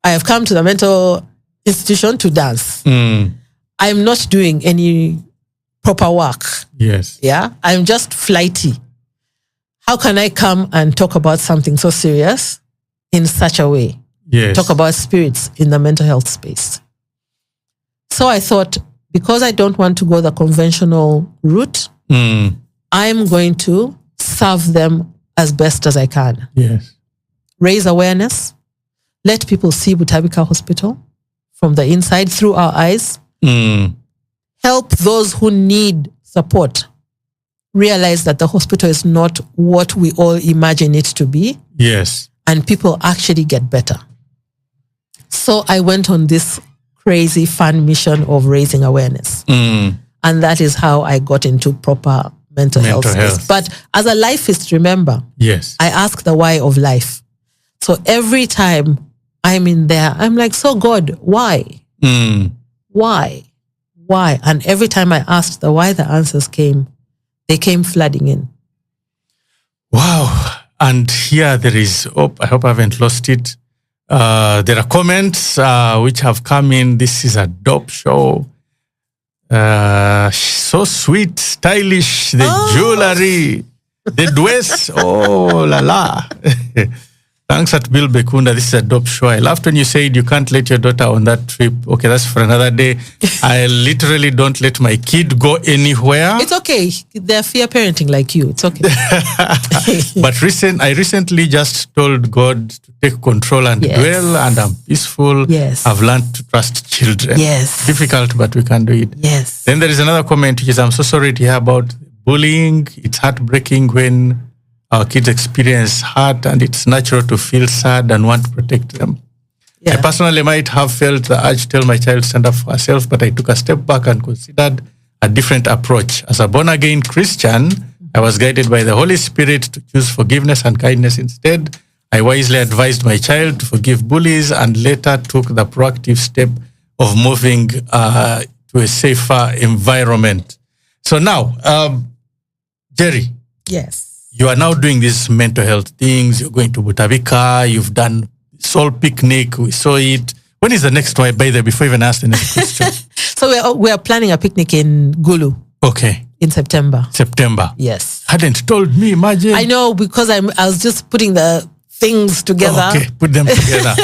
Speaker 2: I have come to the mental institution to dance. I'm not doing any proper work.
Speaker 1: Yes.
Speaker 2: Yeah. I'm just flighty. How can I come and talk about something so serious in such a way?
Speaker 1: Yes.
Speaker 2: Talk about spirits in the mental health space. So I thought, because I don't want to go the conventional route, I'm going to serve them as best as I can.
Speaker 1: Yes.
Speaker 2: Raise awareness. Let people see Butabika Hospital from the inside through our eyes. Help those who need support realize that the hospital is not what we all imagine it to be.
Speaker 1: Yes.
Speaker 2: And people actually get better. So I went on this crazy fun mission of raising awareness. And that is how I got into proper mental health space. But as a lifeist, remember,
Speaker 1: yes,
Speaker 2: I ask the why of life. So every time I'm in there, I'm like, so God, why? Why? Why? And every time I asked the why, the answers came. They came flooding in.
Speaker 1: Wow. And here there is, I hope I haven't lost it. There are comments which have come in. This is a dope show. So sweet, stylish, the jewelry, the dress. Oh, la la. Thanks at Bill Bekunda. This is a dope show. I laughed when you said you can't let your daughter on that trip. Okay, that's for another day. I literally don't let my kid go anywhere.
Speaker 2: It's okay. They're fear parenting like you. It's okay.
Speaker 1: But I recently just told God to take control and dwell, and I'm peaceful.
Speaker 2: Yes.
Speaker 1: I've learned to trust children.
Speaker 2: Yes.
Speaker 1: Difficult, but we can do it.
Speaker 2: Yes.
Speaker 1: Then there is another comment, which is, I'm so sorry to hear about bullying. It's heartbreaking when our kids experience hurt, and it's natural to feel sad and want to protect them.
Speaker 2: Yeah.
Speaker 1: I personally might have felt the urge to tell my child to stand up for herself, but I took a step back and considered a different approach. As a born-again Christian, I was guided by the Holy Spirit to choose forgiveness and kindness instead. I wisely advised my child to forgive bullies and later took the proactive step of moving to a safer environment. So now, Gerry.
Speaker 2: Yes.
Speaker 1: You are now doing these mental health things. You're going to Butabika. You've done Soul Picnic. We saw it. When is the next one? By the way, before I even ask the next question.
Speaker 2: So we are planning a picnic in Gulu.
Speaker 1: Okay.
Speaker 2: In September.
Speaker 1: Yes. Hadn't told me, imagine.
Speaker 2: I know, because I was just putting the things together.
Speaker 1: Okay, put them together.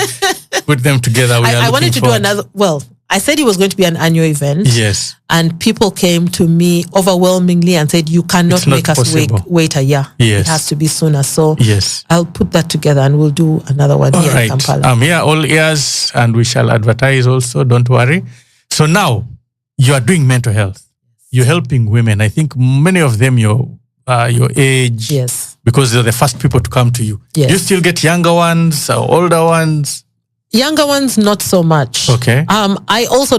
Speaker 2: I wanted to do another. Well, I said it was going to be an annual event.
Speaker 1: Yes.
Speaker 2: And people came to me overwhelmingly and said, you cannot make us wait a year.
Speaker 1: Yes.
Speaker 2: It has to be sooner. So
Speaker 1: yes,
Speaker 2: I'll put that together and we'll do another one here in Kampala.
Speaker 1: I'm here all ears, and we shall advertise also. Don't worry. So now you are doing mental health. You're helping women. I think many of them your age.
Speaker 2: Yes.
Speaker 1: Because they're the first people to come to you.
Speaker 2: Yes.
Speaker 1: Do you still get younger ones or older ones?
Speaker 2: Younger ones, not so much.
Speaker 1: Okay.
Speaker 2: I also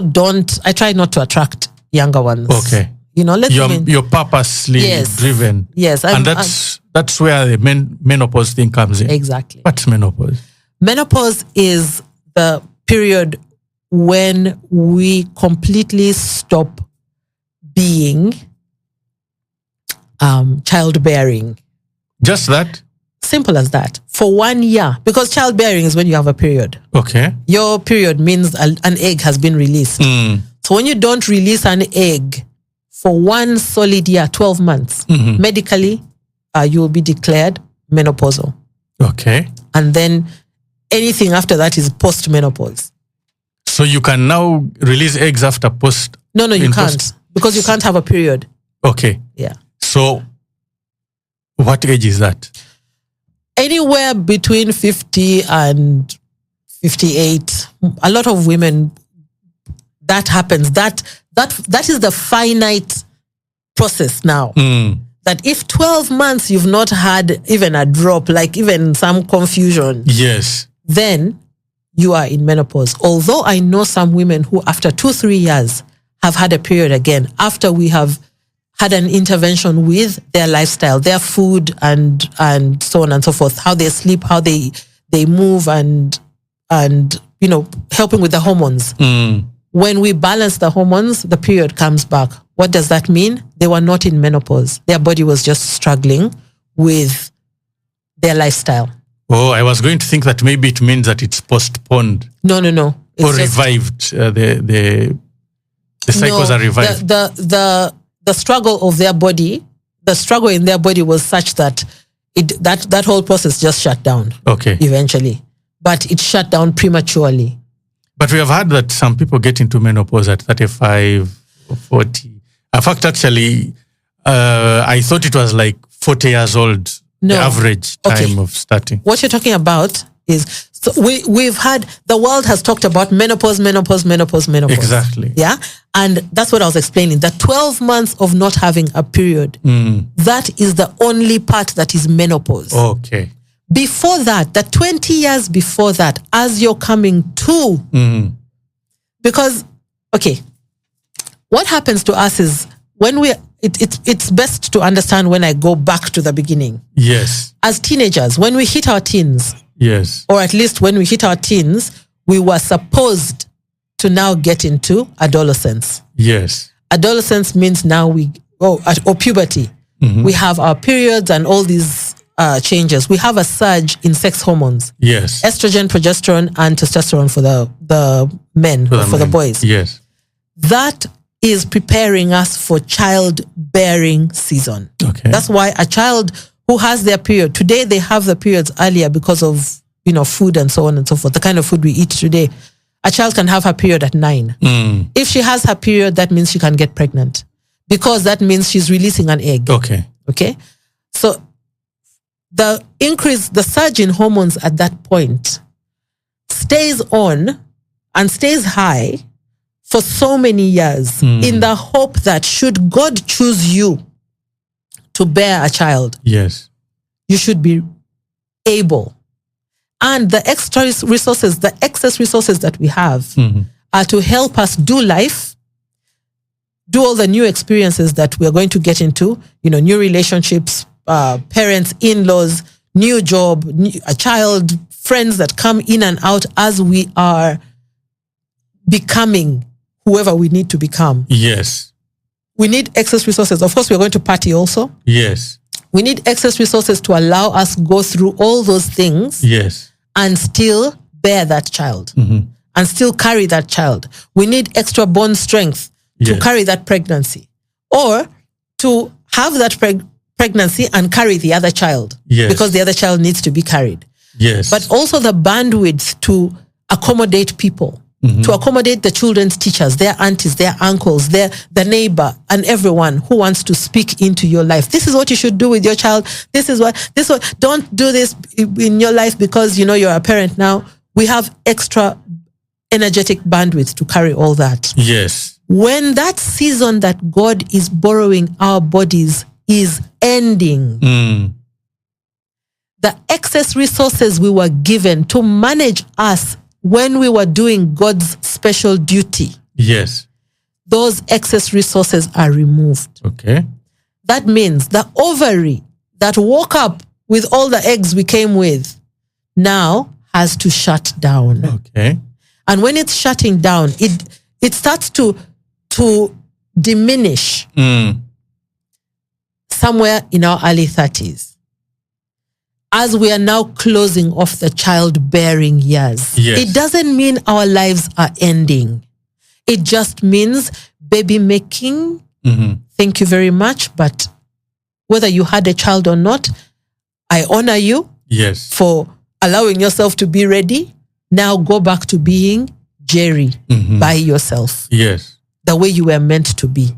Speaker 2: I try not to attract younger ones.
Speaker 1: Okay.
Speaker 2: You know,
Speaker 1: you're purposely driven.
Speaker 2: Yes.
Speaker 1: And that's where the menopause thing comes in.
Speaker 2: Exactly.
Speaker 1: What's menopause?
Speaker 2: Menopause is the period when we completely stop being childbearing.
Speaker 1: Just that?
Speaker 2: Simple as that. For 1 year. Because childbearing is when you have a period.
Speaker 1: Okay.
Speaker 2: Your period means an egg has been released. So when you don't release an egg for 1 solid year, 12 months, medically, you will be declared menopausal.
Speaker 1: Okay.
Speaker 2: And then anything after that is post-menopause.
Speaker 1: So you can now release eggs after post?
Speaker 2: No, you can't. Because you can't have a period.
Speaker 1: Okay.
Speaker 2: Yeah.
Speaker 1: So what age is that?
Speaker 2: Anywhere between 50 and 58. A lot of women, that happens. That is the finite process now. That if 12 months you've not had even a drop, like even some confusion,
Speaker 1: yes,
Speaker 2: then you are in menopause. Although I know some women who after 2-3 years have had a period again, after we have had an intervention with their lifestyle, their food, and so on and so forth, how they sleep, how they move, and you know, helping with the hormones. When we balance the hormones, the period comes back. What does that mean? They were not in menopause. Their body was just struggling with their lifestyle.
Speaker 1: Oh, I was going to think that maybe it means that it's postponed.
Speaker 2: No. It's
Speaker 1: or revived. The cycles are revived.
Speaker 2: The struggle of their body, the struggle in their body was such that that whole process just shut down.
Speaker 1: Okay.
Speaker 2: Eventually. But it shut down prematurely.
Speaker 1: But we have heard that some people get into menopause at 35 or 40. In fact, actually, I thought it was like 40 years old, the average time of starting.
Speaker 2: What you're talking about is, so we've had, the world has talked about menopause.
Speaker 1: Exactly.
Speaker 2: Yeah. And that's what I was explaining. The 12 months of not having a period, that is the only part that is menopause.
Speaker 1: Okay.
Speaker 2: Before that, the 20 years before that, as you're coming to, because, okay, what happens to us is when it's best to understand when I go back to the beginning.
Speaker 1: Yes.
Speaker 2: As teenagers, when we hit our teens,
Speaker 1: yes,
Speaker 2: or at least when we hit our teens, we were supposed to now get into adolescence.
Speaker 1: Yes.
Speaker 2: Adolescence means now or puberty. We have our periods and all these changes. We have a surge in sex hormones.
Speaker 1: Yes.
Speaker 2: Estrogen, progesterone, and testosterone for the men, for the boys.
Speaker 1: Yes.
Speaker 2: That is preparing us for childbearing season.
Speaker 1: Okay.
Speaker 2: That's why a child who has their period, today they have the periods earlier because of food and so on and so forth, the kind of food we eat today, a child can have her period at 9. If she has her period, that means she can get pregnant, because that means she's releasing an egg. Okay. So the surge in hormones at that point stays on and stays high for so many years, in the hope that should God choose you to bear a child,
Speaker 1: yes,
Speaker 2: you should be able. And the extra resources, the excess resources that we have are to help us do life, do all the new experiences that we're going to get into, new relationships, parents, in-laws, new job, a child, friends that come in and out as we are becoming whoever we need to become.
Speaker 1: Yes.
Speaker 2: We need excess resources. Of course, we're going to party also.
Speaker 1: Yes.
Speaker 2: We need excess resources to allow us go through all those things.
Speaker 1: Yes.
Speaker 2: And still bear that child. And still carry that child. We need extra bone strength to carry that pregnancy. Or to have that pregnancy and carry the other child.
Speaker 1: Yes.
Speaker 2: Because the other child needs to be carried.
Speaker 1: Yes.
Speaker 2: But also the bandwidth to accommodate people. To accommodate the children's teachers, their aunties, their uncles, the neighbor, and everyone who wants to speak into your life. This is what you should do with your child. Don't do this in your life because you're a parent now. We have extra energetic bandwidth to carry all that.
Speaker 1: Yes.
Speaker 2: When that season that God is borrowing our bodies is ending, the excess resources we were given to manage us when we were doing God's special duty,
Speaker 1: yes,
Speaker 2: those excess resources are removed.
Speaker 1: Okay.
Speaker 2: That means the ovary that woke up with all the eggs we came with now has to shut down.
Speaker 1: Okay.
Speaker 2: And when it's shutting down, it starts to diminish somewhere in our early 30s. As we are now closing off the childbearing years.
Speaker 1: Yes.
Speaker 2: It doesn't mean our lives are ending. It just means baby making. Thank you very much. But whether you had a child or not, I honor you for allowing yourself to be ready. Now go back to being Gerry by yourself.
Speaker 1: Yes.
Speaker 2: The way you were meant to be.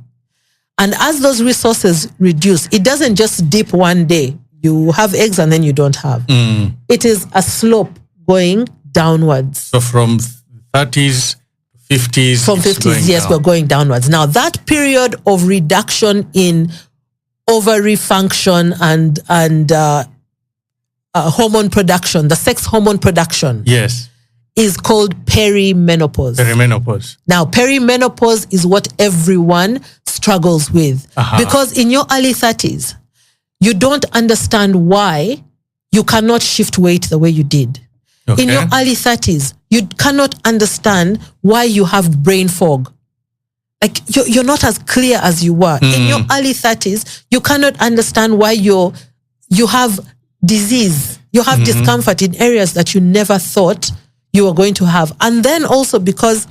Speaker 2: And as those resources reduce, it doesn't just dip one day. You have eggs and then you don't have. It is a slope going downwards.
Speaker 1: So from 30s, 50s.
Speaker 2: From 50s, yes, we're going downwards. Now that period of reduction in ovary function and hormone production, the sex hormone production,
Speaker 1: yes,
Speaker 2: is called perimenopause.
Speaker 1: Perimenopause.
Speaker 2: Now perimenopause is what everyone struggles with because in your early 30s, you don't understand why you cannot shift weight the way you did. Okay. In your early 30s, you cannot understand why you have brain fog. Like you're not as clear as you were. In your early 30s, you cannot understand why you have disease. You have discomfort in areas that you never thought you were going to have. And then also because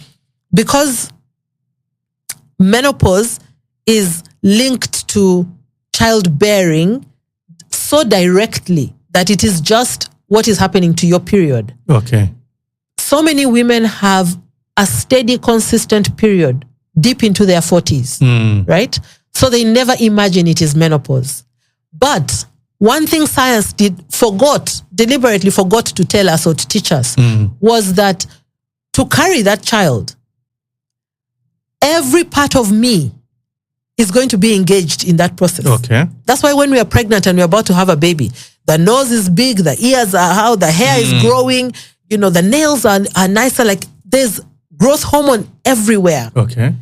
Speaker 2: menopause is linked to childbearing so directly that it is just what is happening to your period.
Speaker 1: Okay.
Speaker 2: So many women have a steady, consistent period deep into their 40s, right? So they never imagine it is menopause. But one thing science deliberately forgot to tell us or to teach us was that to carry that child, every part of me is going to be engaged in that process.
Speaker 1: Okay.
Speaker 2: That's why when we are pregnant and we're about to have a baby, the nose is big, the ears are how, the hair is growing, the nails are nicer, like there's growth hormone everywhere.
Speaker 1: Okay.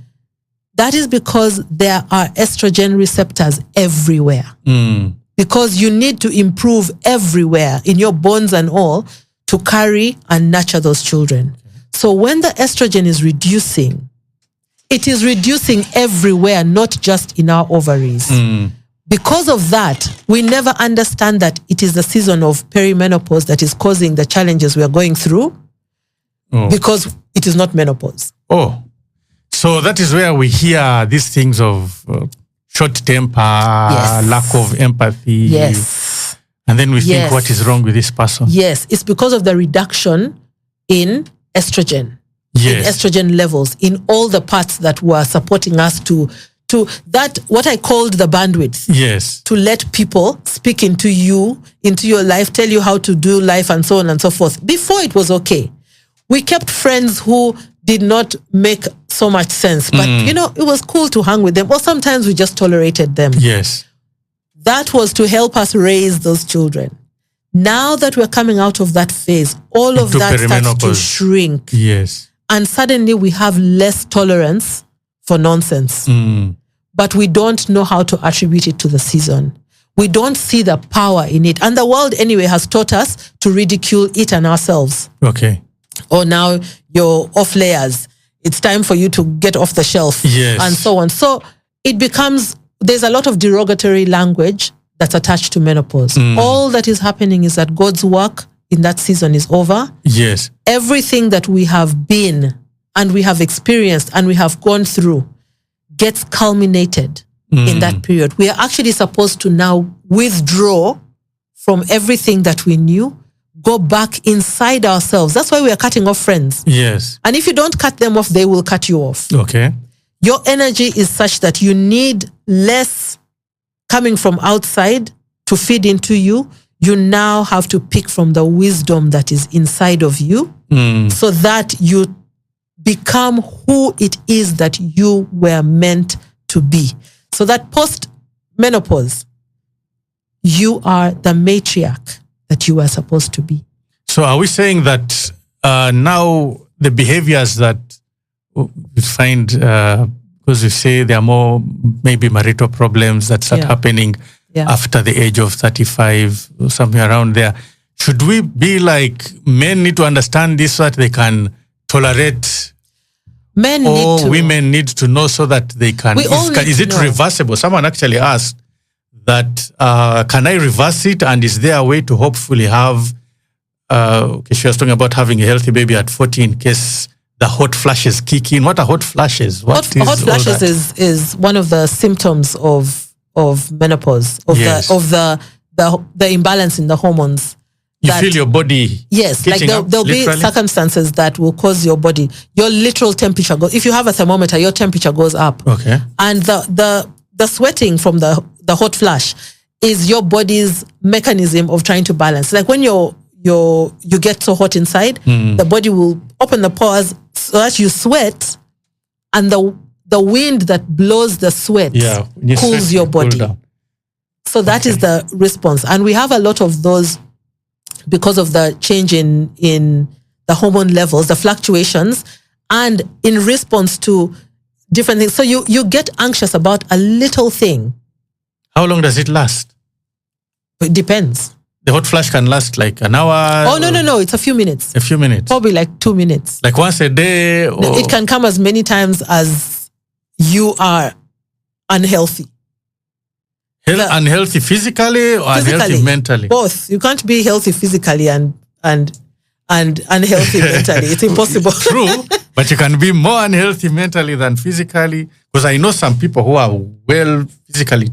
Speaker 2: That is because there are estrogen receptors everywhere. Because you need to improve everywhere in your bones and all to carry and nurture those children. Okay. So when the estrogen is reducing, it is reducing everywhere, not just in our ovaries. Because of that, we never understand that it is the season of perimenopause that is causing the challenges we are going through because it is not menopause.
Speaker 1: Oh, so that is where we hear these things of short temper, lack of empathy, And then we think, what is wrong with this person?
Speaker 2: Yes, it's because of the reduction in estrogen.
Speaker 1: Yes.
Speaker 2: In estrogen levels in all the parts that were supporting us to that, what I called the bandwidth.
Speaker 1: Yes.
Speaker 2: To let people speak into you, into your life, tell you how to do life and so on and so forth. Before it was okay. We kept friends who did not make so much sense, but it was cool to hang with them. Or sometimes we just tolerated them.
Speaker 1: Yes.
Speaker 2: That was to help us raise those children. Now that we're coming out of that phase, all of that starts to shrink.
Speaker 1: Yes.
Speaker 2: And suddenly we have less tolerance for nonsense. But we don't know how to attribute it to the season. We don't see the power in it. And the world anyway has taught us to ridicule it and ourselves.
Speaker 1: Okay.
Speaker 2: Or now you're off layers. It's time for you to get off the shelf.
Speaker 1: Yes.
Speaker 2: And so on. So it becomes, there's a lot of derogatory language that's attached to menopause. All that is happening is that God's work in that season is over.
Speaker 1: Yes.
Speaker 2: Everything that we have been and we have experienced and we have gone through gets culminated in that period. We are actually supposed to now withdraw from everything that we knew, go back inside ourselves. That's why we are cutting off friends.
Speaker 1: Yes.
Speaker 2: And if you don't cut them off, they will cut you off.
Speaker 1: Okay.
Speaker 2: Your energy is such that you need less coming from outside to feed into you. You now have to pick from the wisdom that is inside of you so that you become who it is that you were meant to be. So that post-menopause, you are the matriarch that you were supposed to be.
Speaker 1: So are we saying that now the behaviors that we find, because you say there are more maybe marital problems that start happening after the age of 35 or something around there, should we be like, men need to understand this so that they can tolerate,
Speaker 2: men need to,
Speaker 1: women need to know so that they can, is it reversible? Someone actually asked that, can I reverse it? And is there a way to hopefully have, she was talking about having a healthy baby at 40 in case the hot flashes kick in. What are hot flashes?
Speaker 2: Hot flashes is one of the symptoms of menopause, of the imbalance in the hormones.
Speaker 1: You feel your body.
Speaker 2: Yes, like there'll be circumstances that will cause your body, your literal temperature goes. If you have a thermometer, your temperature goes up.
Speaker 1: Okay.
Speaker 2: And the sweating from the hot flash is your body's mechanism of trying to balance. Like when you get so hot inside, the body will open the pores so that you sweat, and the wind that blows the sweat cools your body. So that is the response. And we have a lot of those because of the change in the hormone levels, the fluctuations, and in response to different things. So you get anxious about a little thing.
Speaker 1: How long does it last?
Speaker 2: It depends.
Speaker 1: The hot flash can last like an hour?
Speaker 2: Oh, no. It's a few minutes.
Speaker 1: A few minutes?
Speaker 2: Probably like 2 minutes.
Speaker 1: Like once a day? Or?
Speaker 2: It can come as many times as you are unhealthy.
Speaker 1: Unhealthy physically or unhealthy mentally?
Speaker 2: Both. You can't be healthy physically and unhealthy mentally. It's impossible.
Speaker 1: True, but you can be more unhealthy mentally than physically. Because I know some people who are well physically.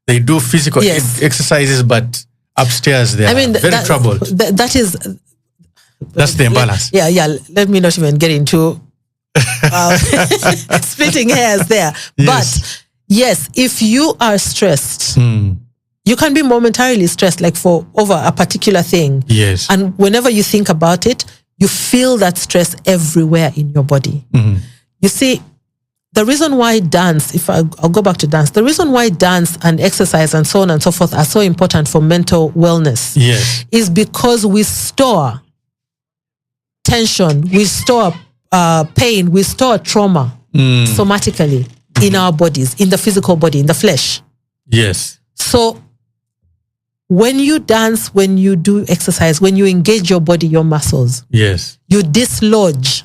Speaker 1: They do physical exercises, but upstairs they are very troubled.
Speaker 2: That's
Speaker 1: the imbalance.
Speaker 2: Yeah. Let me not even get into splitting hairs there. Yes. But yes, if you are stressed, you can be momentarily stressed, like for over a particular thing.
Speaker 1: Yes.
Speaker 2: And whenever you think about it, you feel that stress everywhere in your body. You see, the reason why dance, I'll go back to dance, the reason why dance and exercise and so on and so forth are so important for mental wellness is because we store tension, we store pain, we store trauma somatically in our bodies, in the physical body, in the flesh.
Speaker 1: Yes.
Speaker 2: So when you dance, when you do exercise, when you engage your body, your muscles, you dislodge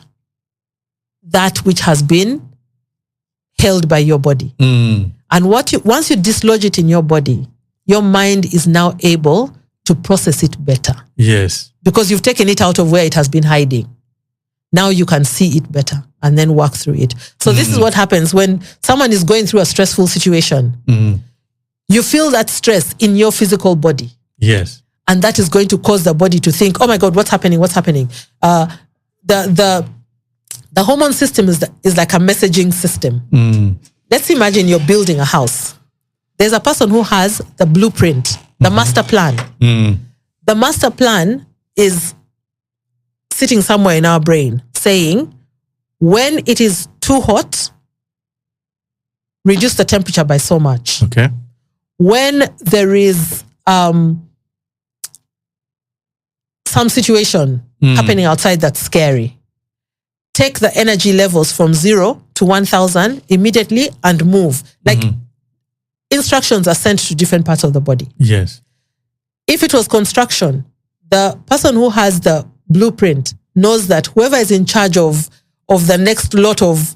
Speaker 2: that which has been held by your body. And once you dislodge it in your body, your mind is now able to process it better.
Speaker 1: Yes.
Speaker 2: Because you've taken it out of where it has been hiding. Now you can see it better and then work through it. So this is what happens when someone is going through a stressful situation. You feel that stress in your physical body.
Speaker 1: Yes.
Speaker 2: And that is going to cause the body to think, oh my God, what's happening? What's happening? The hormone system is like a messaging system. Let's imagine you're building a house. There's a person who has the blueprint, the master plan. The master plan is sitting somewhere in our brain saying, when it is too hot, reduce the temperature by so much.
Speaker 1: Okay.
Speaker 2: When there is some situation happening outside that's scary, take the energy levels from 0 to 1,000 immediately and move. Like instructions are sent to different parts of the body.
Speaker 1: Yes.
Speaker 2: If it was construction, the person who has the blueprint knows that whoever is in charge of the next lot of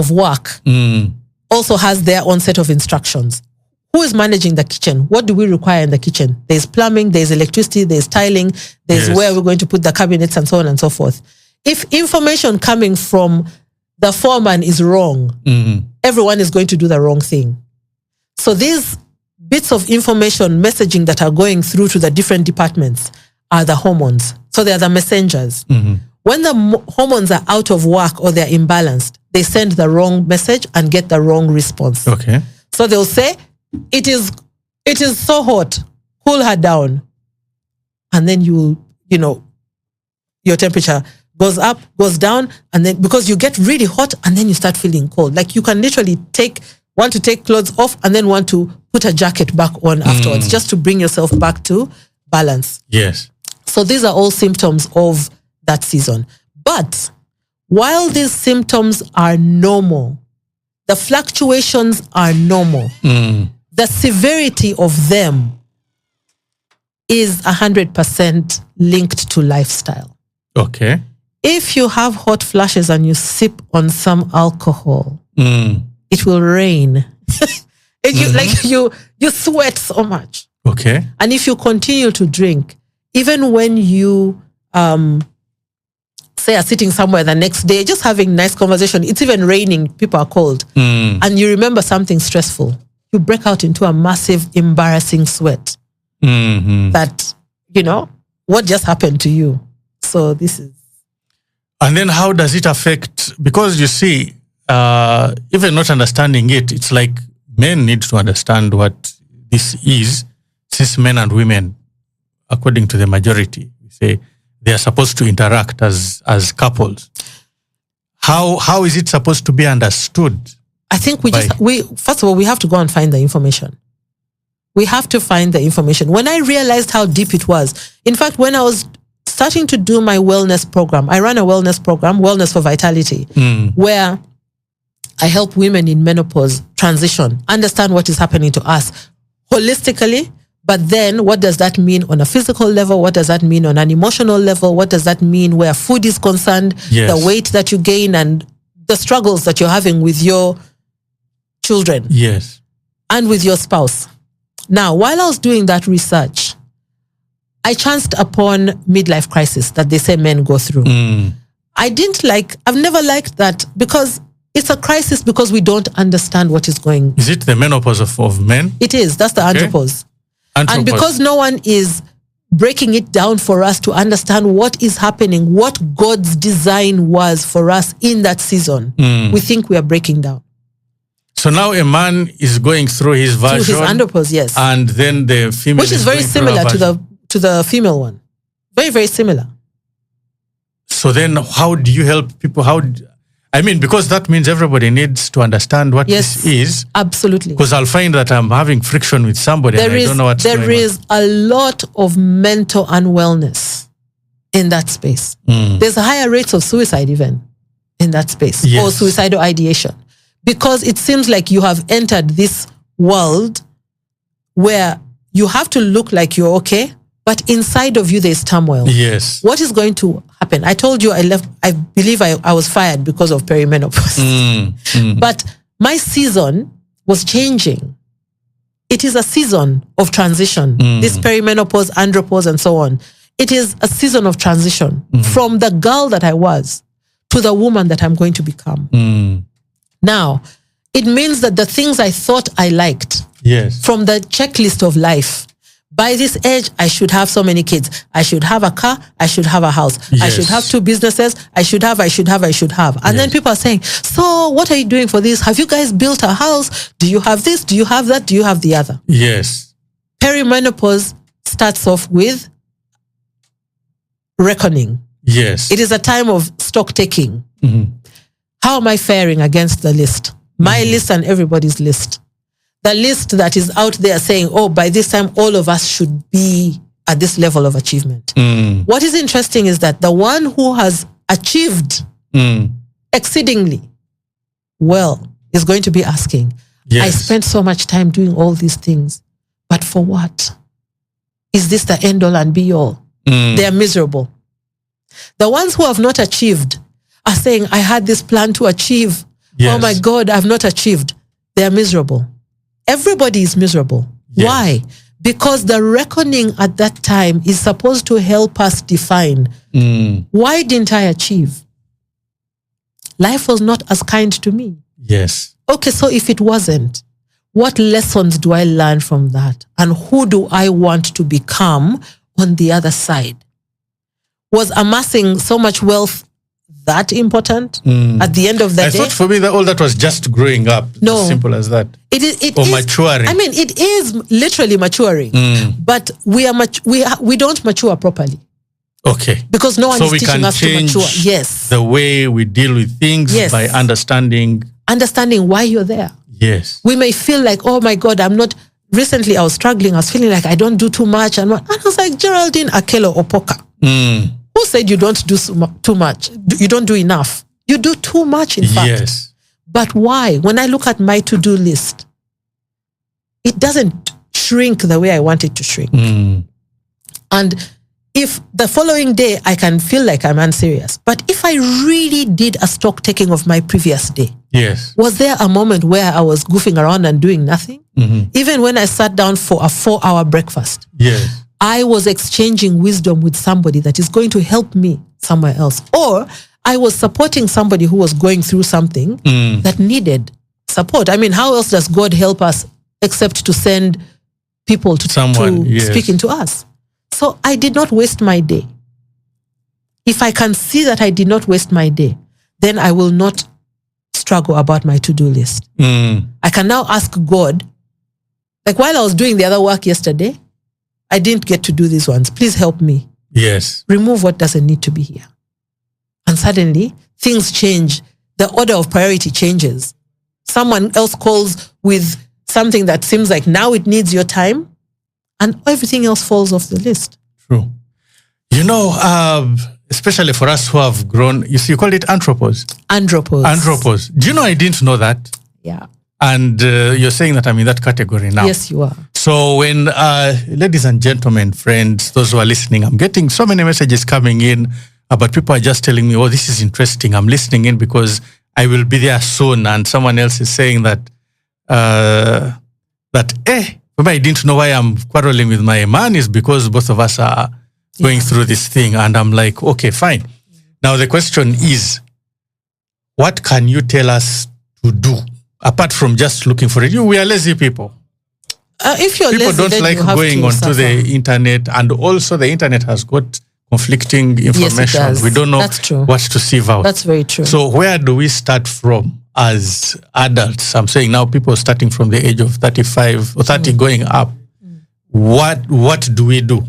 Speaker 2: work also has their own set of instructions. Who is managing the kitchen? What do we require in the kitchen? There's plumbing, there's electricity, there's tiling, there's where we're going to put the cabinets and so on and so forth. If information coming from the foreman is wrong, everyone is going to do the wrong thing. So these bits of information, messaging that are going through to the different departments are the hormones. So they are the messengers. When the hormones are out of whack or they're imbalanced, they send the wrong message and get the wrong response.
Speaker 1: Okay.
Speaker 2: So they'll say, it is so hot, cool her down. And then your temperature goes up, goes down, and then because you get really hot and then you start feeling cold. Like you can literally want to take clothes off and then want to put a jacket back on afterwards just to bring yourself back to balance.
Speaker 1: Yes.
Speaker 2: So these are all symptoms of that season. But while these symptoms are normal, the fluctuations are normal. The severity of them is 100% linked to lifestyle.
Speaker 1: Okay.
Speaker 2: If you have hot flashes and you sip on some alcohol, it will rain. You sweat so much.
Speaker 1: Okay.
Speaker 2: And if you continue to drink, even when you say are sitting somewhere the next day, just having nice conversation, it's even raining, people are cold, and you remember something stressful, you break out into a massive, embarrassing sweat. That, what just happened to you? So this is...
Speaker 1: And then how does it affect, because you see, even not understanding it, it's like men need to understand what this is, since men and women, according to the majority, say they are supposed to interact as couples. How is it supposed to be understood?
Speaker 2: I think first of all, we have to go and find the information. We have to find the information. When I realized how deep it was, in fact, when I was starting to do my wellness program, I ran a wellness program, Wellness for Vitality, where I help women in menopause transition, understand what is happening to us holistically, but then what does that mean on a physical level? What does that mean on an emotional level? What does that mean where food is concerned, the weight that you gain and the struggles that you're having with your children and with your spouse? Now, while I was doing that research, I chanced upon midlife crisis that they say men go through. I've never liked that because it's a crisis because we don't understand what is going on.
Speaker 1: Is it the menopause of men?
Speaker 2: It is. That's the andropause. And because no one is breaking it down for us to understand what is happening, what God's design was for us in that season, we think we are breaking down.
Speaker 1: So now a man is going through his version.
Speaker 2: Through his andropause, yes.
Speaker 1: And then the female
Speaker 2: which is very similar to the female one. Very, very similar.
Speaker 1: So then how do you help people? Because that means everybody needs to understand what this is.
Speaker 2: Absolutely.
Speaker 1: Because I'll find that I'm having friction with somebody and I don't know what's going on.
Speaker 2: There is a lot of mental unwellness in that space. There's higher rates of suicide even in that space, or suicidal ideation. Because it seems like you have entered this world where you have to look like you're okay, but inside of you there's turmoil.
Speaker 1: Yes.
Speaker 2: What is going to happen? I told you I believe I was fired because of perimenopause. But my season was changing. It is a season of transition. This perimenopause, andropause, and so on. It is a season of transition from the girl that I was to the woman that I'm going to become. Now, it means that the things I thought I liked from the checklist of life By this age, I should have so many kids. I should have a car. I should have a house. I should have 2 businesses. I should have. And then people are saying, so what are you doing for this? Have you guys built a house? Do you have this? Do you have that? Do you have the other?
Speaker 1: Yes.
Speaker 2: Perimenopause starts off with reckoning.
Speaker 1: Yes.
Speaker 2: It is a time of stock taking.
Speaker 1: Mm-hmm.
Speaker 2: How am I faring against the list? My list and everybody's list. The list that is out there saying, oh, by this time, all of us should be at this level of achievement. What is interesting is that the one who has achieved exceedingly well is going to be asking, I spent so much time doing all these things, but for what? Is this the end all and be all? They are miserable. The ones who have not achieved are saying, I had this plan to achieve. Oh my God, I've not achieved. They are miserable. Everybody is miserable. Yes. Why? Because the reckoning at that time is supposed to help us define, why didn't I achieve? Life was not as kind to me.
Speaker 1: Yes.
Speaker 2: Okay, so if it wasn't, what lessons do I learn from that? And who do I want to become on the other side? Was amassing so much wealth that important at the end of the day?
Speaker 1: I thought for me that all that was just growing up.
Speaker 2: No.
Speaker 1: As simple as that.
Speaker 2: It
Speaker 1: or
Speaker 2: is
Speaker 1: maturing.
Speaker 2: I mean, it is literally maturing, but we don't mature properly.
Speaker 1: Okay.
Speaker 2: Because no one
Speaker 1: so
Speaker 2: is teaching us to mature. Yes.
Speaker 1: The way we deal with things by understanding
Speaker 2: why you're there.
Speaker 1: Yes.
Speaker 2: We may feel like, oh my God, recently I was struggling. I was feeling like I don't do too much. And I was like, Geraldine Gerry Opoka. Who said you don't do too much? You don't do enough. You do too much, in fact.
Speaker 1: Yes.
Speaker 2: But why? When I look at my to-do list, it doesn't shrink the way I want it to shrink. And if the following day I can feel like I'm unserious, but if I really did a stock taking of my previous day,
Speaker 1: yes,
Speaker 2: was there a moment where I was goofing around and doing nothing? Even when I sat down for a 4-hour breakfast,
Speaker 1: yes,
Speaker 2: I was exchanging wisdom with somebody that is going to help me somewhere else. Or I was supporting somebody who was going through something that needed support. I mean, how else does God help us except to send people to speak into us? So I did not waste my day. If I can see that I did not waste my day, then I will not struggle about my to-do list. I can now ask God, like while I was doing the other work yesterday, I didn't get to do these ones. Please help me.
Speaker 1: Yes.
Speaker 2: Remove what doesn't need to be here. And suddenly, things change. The order of priority changes. Someone else calls with something that seems like now it needs your time, and everything else falls off the list.
Speaker 1: True. You know, especially for us who have grown, you call it Menopause. Menopause. Do you know I didn't know that?
Speaker 2: Yeah.
Speaker 1: And you're saying that I'm in that category now.
Speaker 2: Yes, you are.
Speaker 1: So when, ladies and gentlemen, friends, those who are listening, I'm getting so many messages coming in about people are just telling me, oh, this is interesting. I'm listening in because I will be there soon. And someone else is saying that, maybe I didn't know why I'm quarreling with my man is because both of us are going through this thing. And I'm like, okay, fine. Now the question is, what can you tell us to do apart from just looking for it? We are lazy people.
Speaker 2: If you're
Speaker 1: people
Speaker 2: lazy,
Speaker 1: don't like going onto the internet, and also the internet has got conflicting information.
Speaker 2: Yes, it does.
Speaker 1: We don't know what to sieve out.
Speaker 2: That's very true.
Speaker 1: So where do we start from as adults? I'm saying now people starting from the age of 35 or 30 going up. What do we do?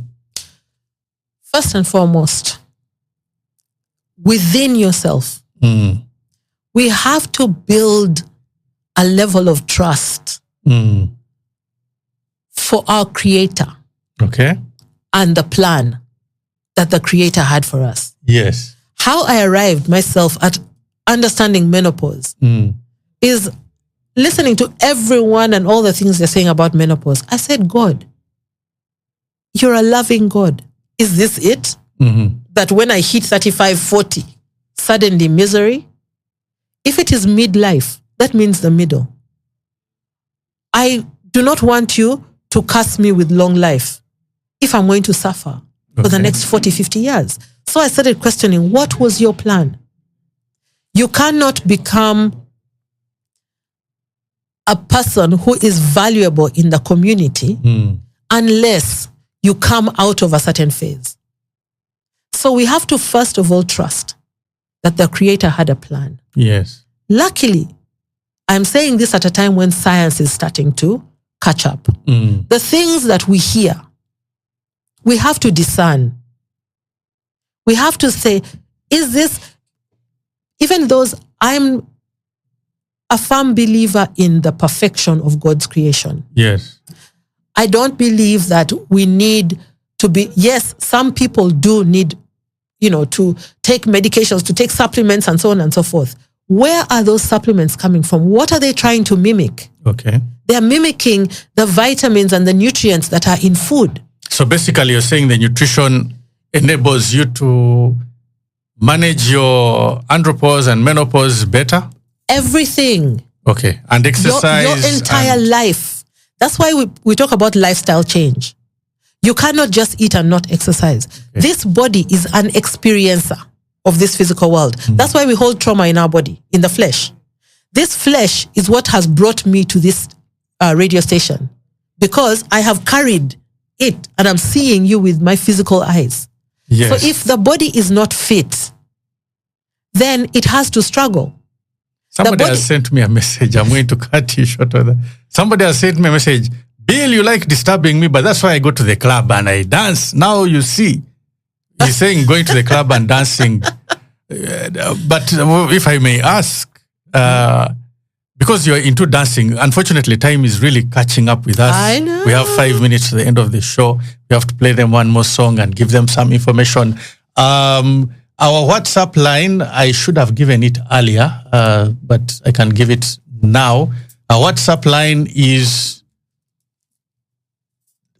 Speaker 2: First and foremost, within yourself, we have to build a level of trust for our Creator.
Speaker 1: Okay.
Speaker 2: And the plan that the Creator had for us.
Speaker 1: Yes.
Speaker 2: How I arrived myself at understanding menopause is listening to everyone and all the things they're saying about menopause. I said, God, you're a loving God. Is this it? That when I hit 35, 40, suddenly misery? If it is midlife, that means the middle. I do not want you to curse me with long life if I'm going to suffer for the next 40, 50 years. So I started questioning, what was your plan? You cannot become a person who is valuable in the community unless you come out of a certain phase. So we have to first of all trust that the Creator had a plan.
Speaker 1: Yes.
Speaker 2: Luckily, I'm saying this at a time when science is starting to catch up. The things that we hear, we have to discern. We have to say, is this, even those, I'm a firm believer in the perfection of God's creation.
Speaker 1: Yes.
Speaker 2: I don't believe that we need to be, yes, some people do need, to take medications, to take supplements and so on and so forth. Where are those supplements coming from? What are they trying to mimic?
Speaker 1: Okay.
Speaker 2: They're mimicking the vitamins and the nutrients that are in food.
Speaker 1: So basically you're saying the nutrition enables you to manage your andropause and menopause better?
Speaker 2: Everything.
Speaker 1: Okay. And exercise.
Speaker 2: Your entire life. That's why we talk about lifestyle change. You cannot just eat and not exercise. Okay. This body is an experiencer of this physical world. That's why we hold trauma in our body, in the flesh. This flesh is what has brought me to this radio station, because I have carried it and I'm seeing you with my physical eyes.
Speaker 1: Yes.
Speaker 2: So if the body is not fit, then it has to struggle.
Speaker 1: Somebody has sent me a message. I'm going to cut you short of that. Somebody has sent me a message. Bill, you like disturbing me, but that's why I go to the club and I dance. Now you see. He's saying going to the club and dancing. But if I may ask, because you're into dancing, unfortunately, time is really catching up with us.
Speaker 2: I know.
Speaker 1: We have 5 minutes to the end of the show. We have to play them one more song and give them some information. Our WhatsApp line, I should have given it earlier, but I can give it now. Our WhatsApp line is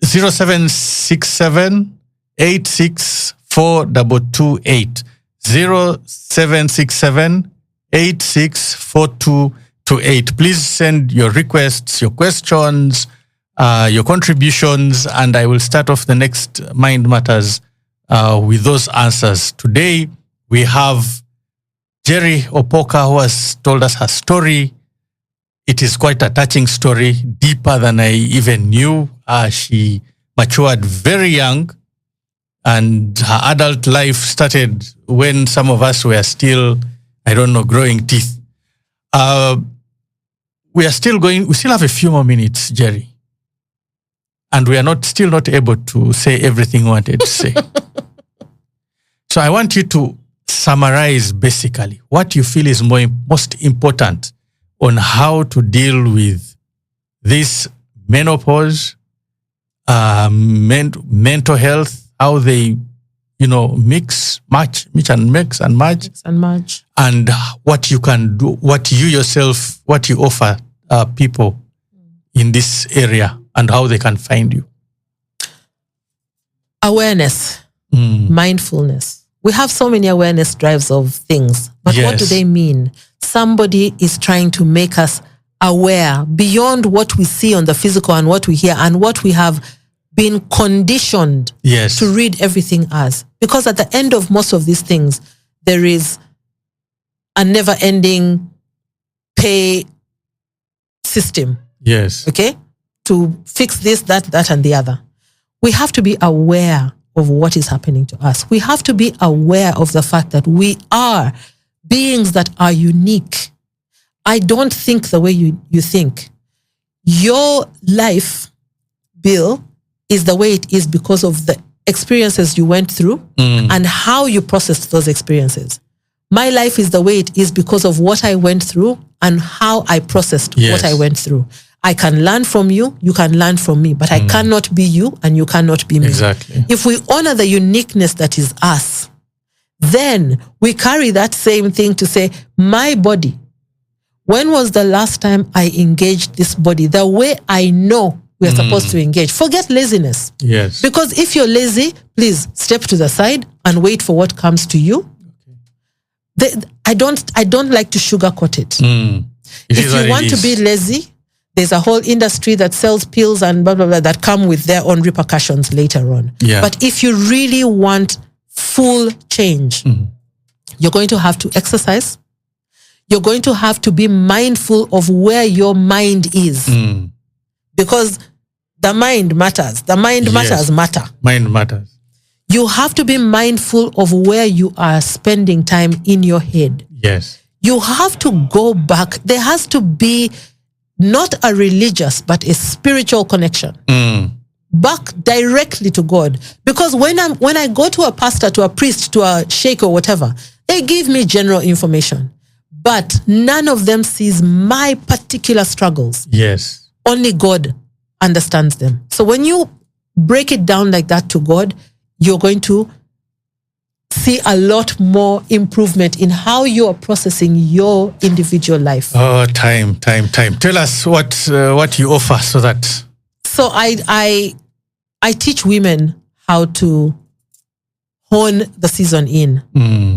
Speaker 1: 0767 864228. 0767 864228. Please send your requests, your questions, your contributions, and I will start off the next Mind Matters with those answers. Today, we have Gerry Opoka, who has told us her story. It is quite a touching story, deeper than I even knew. She matured very young, and her adult life started when some of us were still, growing teeth. We still have a few more minutes, Gerry. And we are still not able to say everything we wanted to say. So I want you to summarize basically what you feel is most important on how to deal with this menopause, mental health, how they, mix and match, and what you can do, what you offer people in this area, and how they can find you.
Speaker 2: Awareness, mindfulness. We have so many awareness drives of things, but
Speaker 1: Yes.
Speaker 2: what do they mean? Somebody is trying to make us aware beyond what we see on the physical and what we hear and what we have been conditioned
Speaker 1: Yes.
Speaker 2: to read everything as. Because at the end of most of these things, there is a never-ending pay system.
Speaker 1: Yes.
Speaker 2: Okay? To fix this, that, and the other. We have to be aware of what is happening to us. We have to be aware of the fact that we are beings that are unique. I don't think the way you think. Your life, Bill, is the way it is because of the experiences you went through and how you processed those experiences. My life is the way it is because of what I went through and how I processed what I went through. I can learn from you, you can learn from me, but I cannot be you and you cannot be me.
Speaker 1: Exactly.
Speaker 2: If we honor the uniqueness that is us, then we carry that same thing to say, my body, when was the last time I engaged this body the way I know we're supposed to engage? Forget laziness.
Speaker 1: Yes.
Speaker 2: Because if you're lazy, please step to the side and wait for what comes to you. I don't like to sugarcoat it. If you want to be lazy, there's a whole industry that sells pills and blah, blah, blah that come with their own repercussions later on.
Speaker 1: Yeah.
Speaker 2: But if you really want full change, you're going to have to exercise. You're going to have to be mindful of where your mind is. Because The mind matters. The mind
Speaker 1: Yes.
Speaker 2: matter.
Speaker 1: Mind matters.
Speaker 2: You have to be mindful of where you are spending time in your head.
Speaker 1: Yes.
Speaker 2: You have to go back. There has to be not a religious, but a spiritual connection. Back directly to God. Because when I go to a pastor, to a priest, to a sheikh or whatever, they give me general information. But none of them sees my particular struggles.
Speaker 1: Yes.
Speaker 2: Only God understands them. So when you break it down like that to God, you're going to see a lot more improvement in how you are processing your individual life.
Speaker 1: Oh, time. Tell us what you offer so that.
Speaker 2: So I teach women how to hone the season in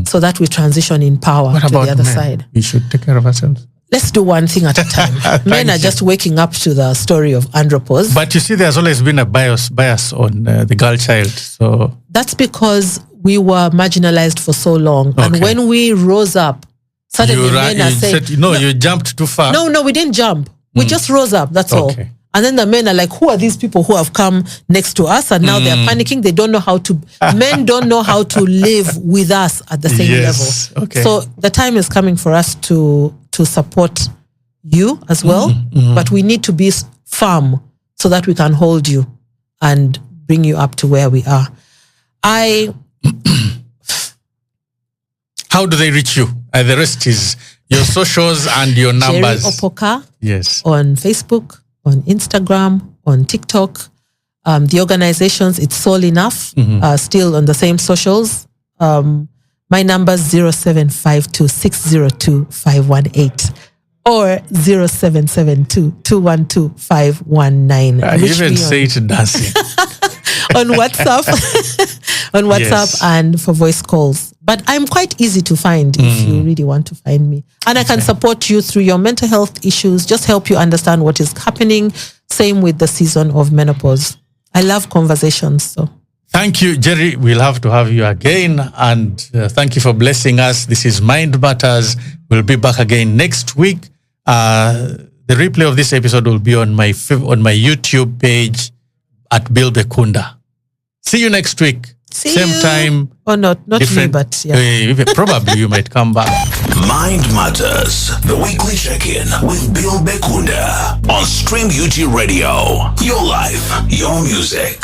Speaker 2: so that we transition in power
Speaker 1: What
Speaker 2: to
Speaker 1: about
Speaker 2: the other
Speaker 1: men?
Speaker 2: side.
Speaker 1: We should take care of ourselves.
Speaker 2: Let's do one thing at a time. Men are just waking up to the story of andropause.
Speaker 1: But you see, there's always been a bias on the girl child. So
Speaker 2: That's because we were marginalized for so long. And
Speaker 1: Okay.
Speaker 2: when we rose up, suddenly men are saying,
Speaker 1: you jumped too far.
Speaker 2: no, we didn't jump. We just rose up. That's all.
Speaker 1: Okay.
Speaker 2: And then the men are like, who are these people who have come next to us? And now they're panicking. They don't know how to, men don't know how to live with us at the same
Speaker 1: Yes.
Speaker 2: level.
Speaker 1: Okay.
Speaker 2: So the time is coming for us to support you as well. But we need to be firm so that we can hold you and bring you up to where we are.
Speaker 1: How do they reach you? The rest is your socials and your
Speaker 2: Gerry
Speaker 1: numbers.
Speaker 2: Opoka
Speaker 1: Yes.
Speaker 2: on Facebook, on Instagram, on TikTok. The organizations, it's Soul Enough, still on the same socials. My number is 0752602518 or 0772212519.
Speaker 1: I even say it dancing.
Speaker 2: on WhatsApp,
Speaker 1: Yes.
Speaker 2: and for voice calls. But I'm quite easy to find if you really want to find me. And I can support you through your mental health issues, just help you understand what is happening. Same with the season of menopause. I love conversations. So
Speaker 1: Thank you, Gerry. We'll have to have you again. And thank you for blessing us. This is Mind Matters. We'll be back again next week. The replay of this episode will be on my YouTube page at Bill Bekunda. See you next week. Same time.
Speaker 2: Or not me,
Speaker 1: different-
Speaker 2: but yeah.
Speaker 1: Probably you might come back.
Speaker 3: Mind Matters, the weekly check-in with Bill Bekunda on Stream UT Radio. Your life, your music.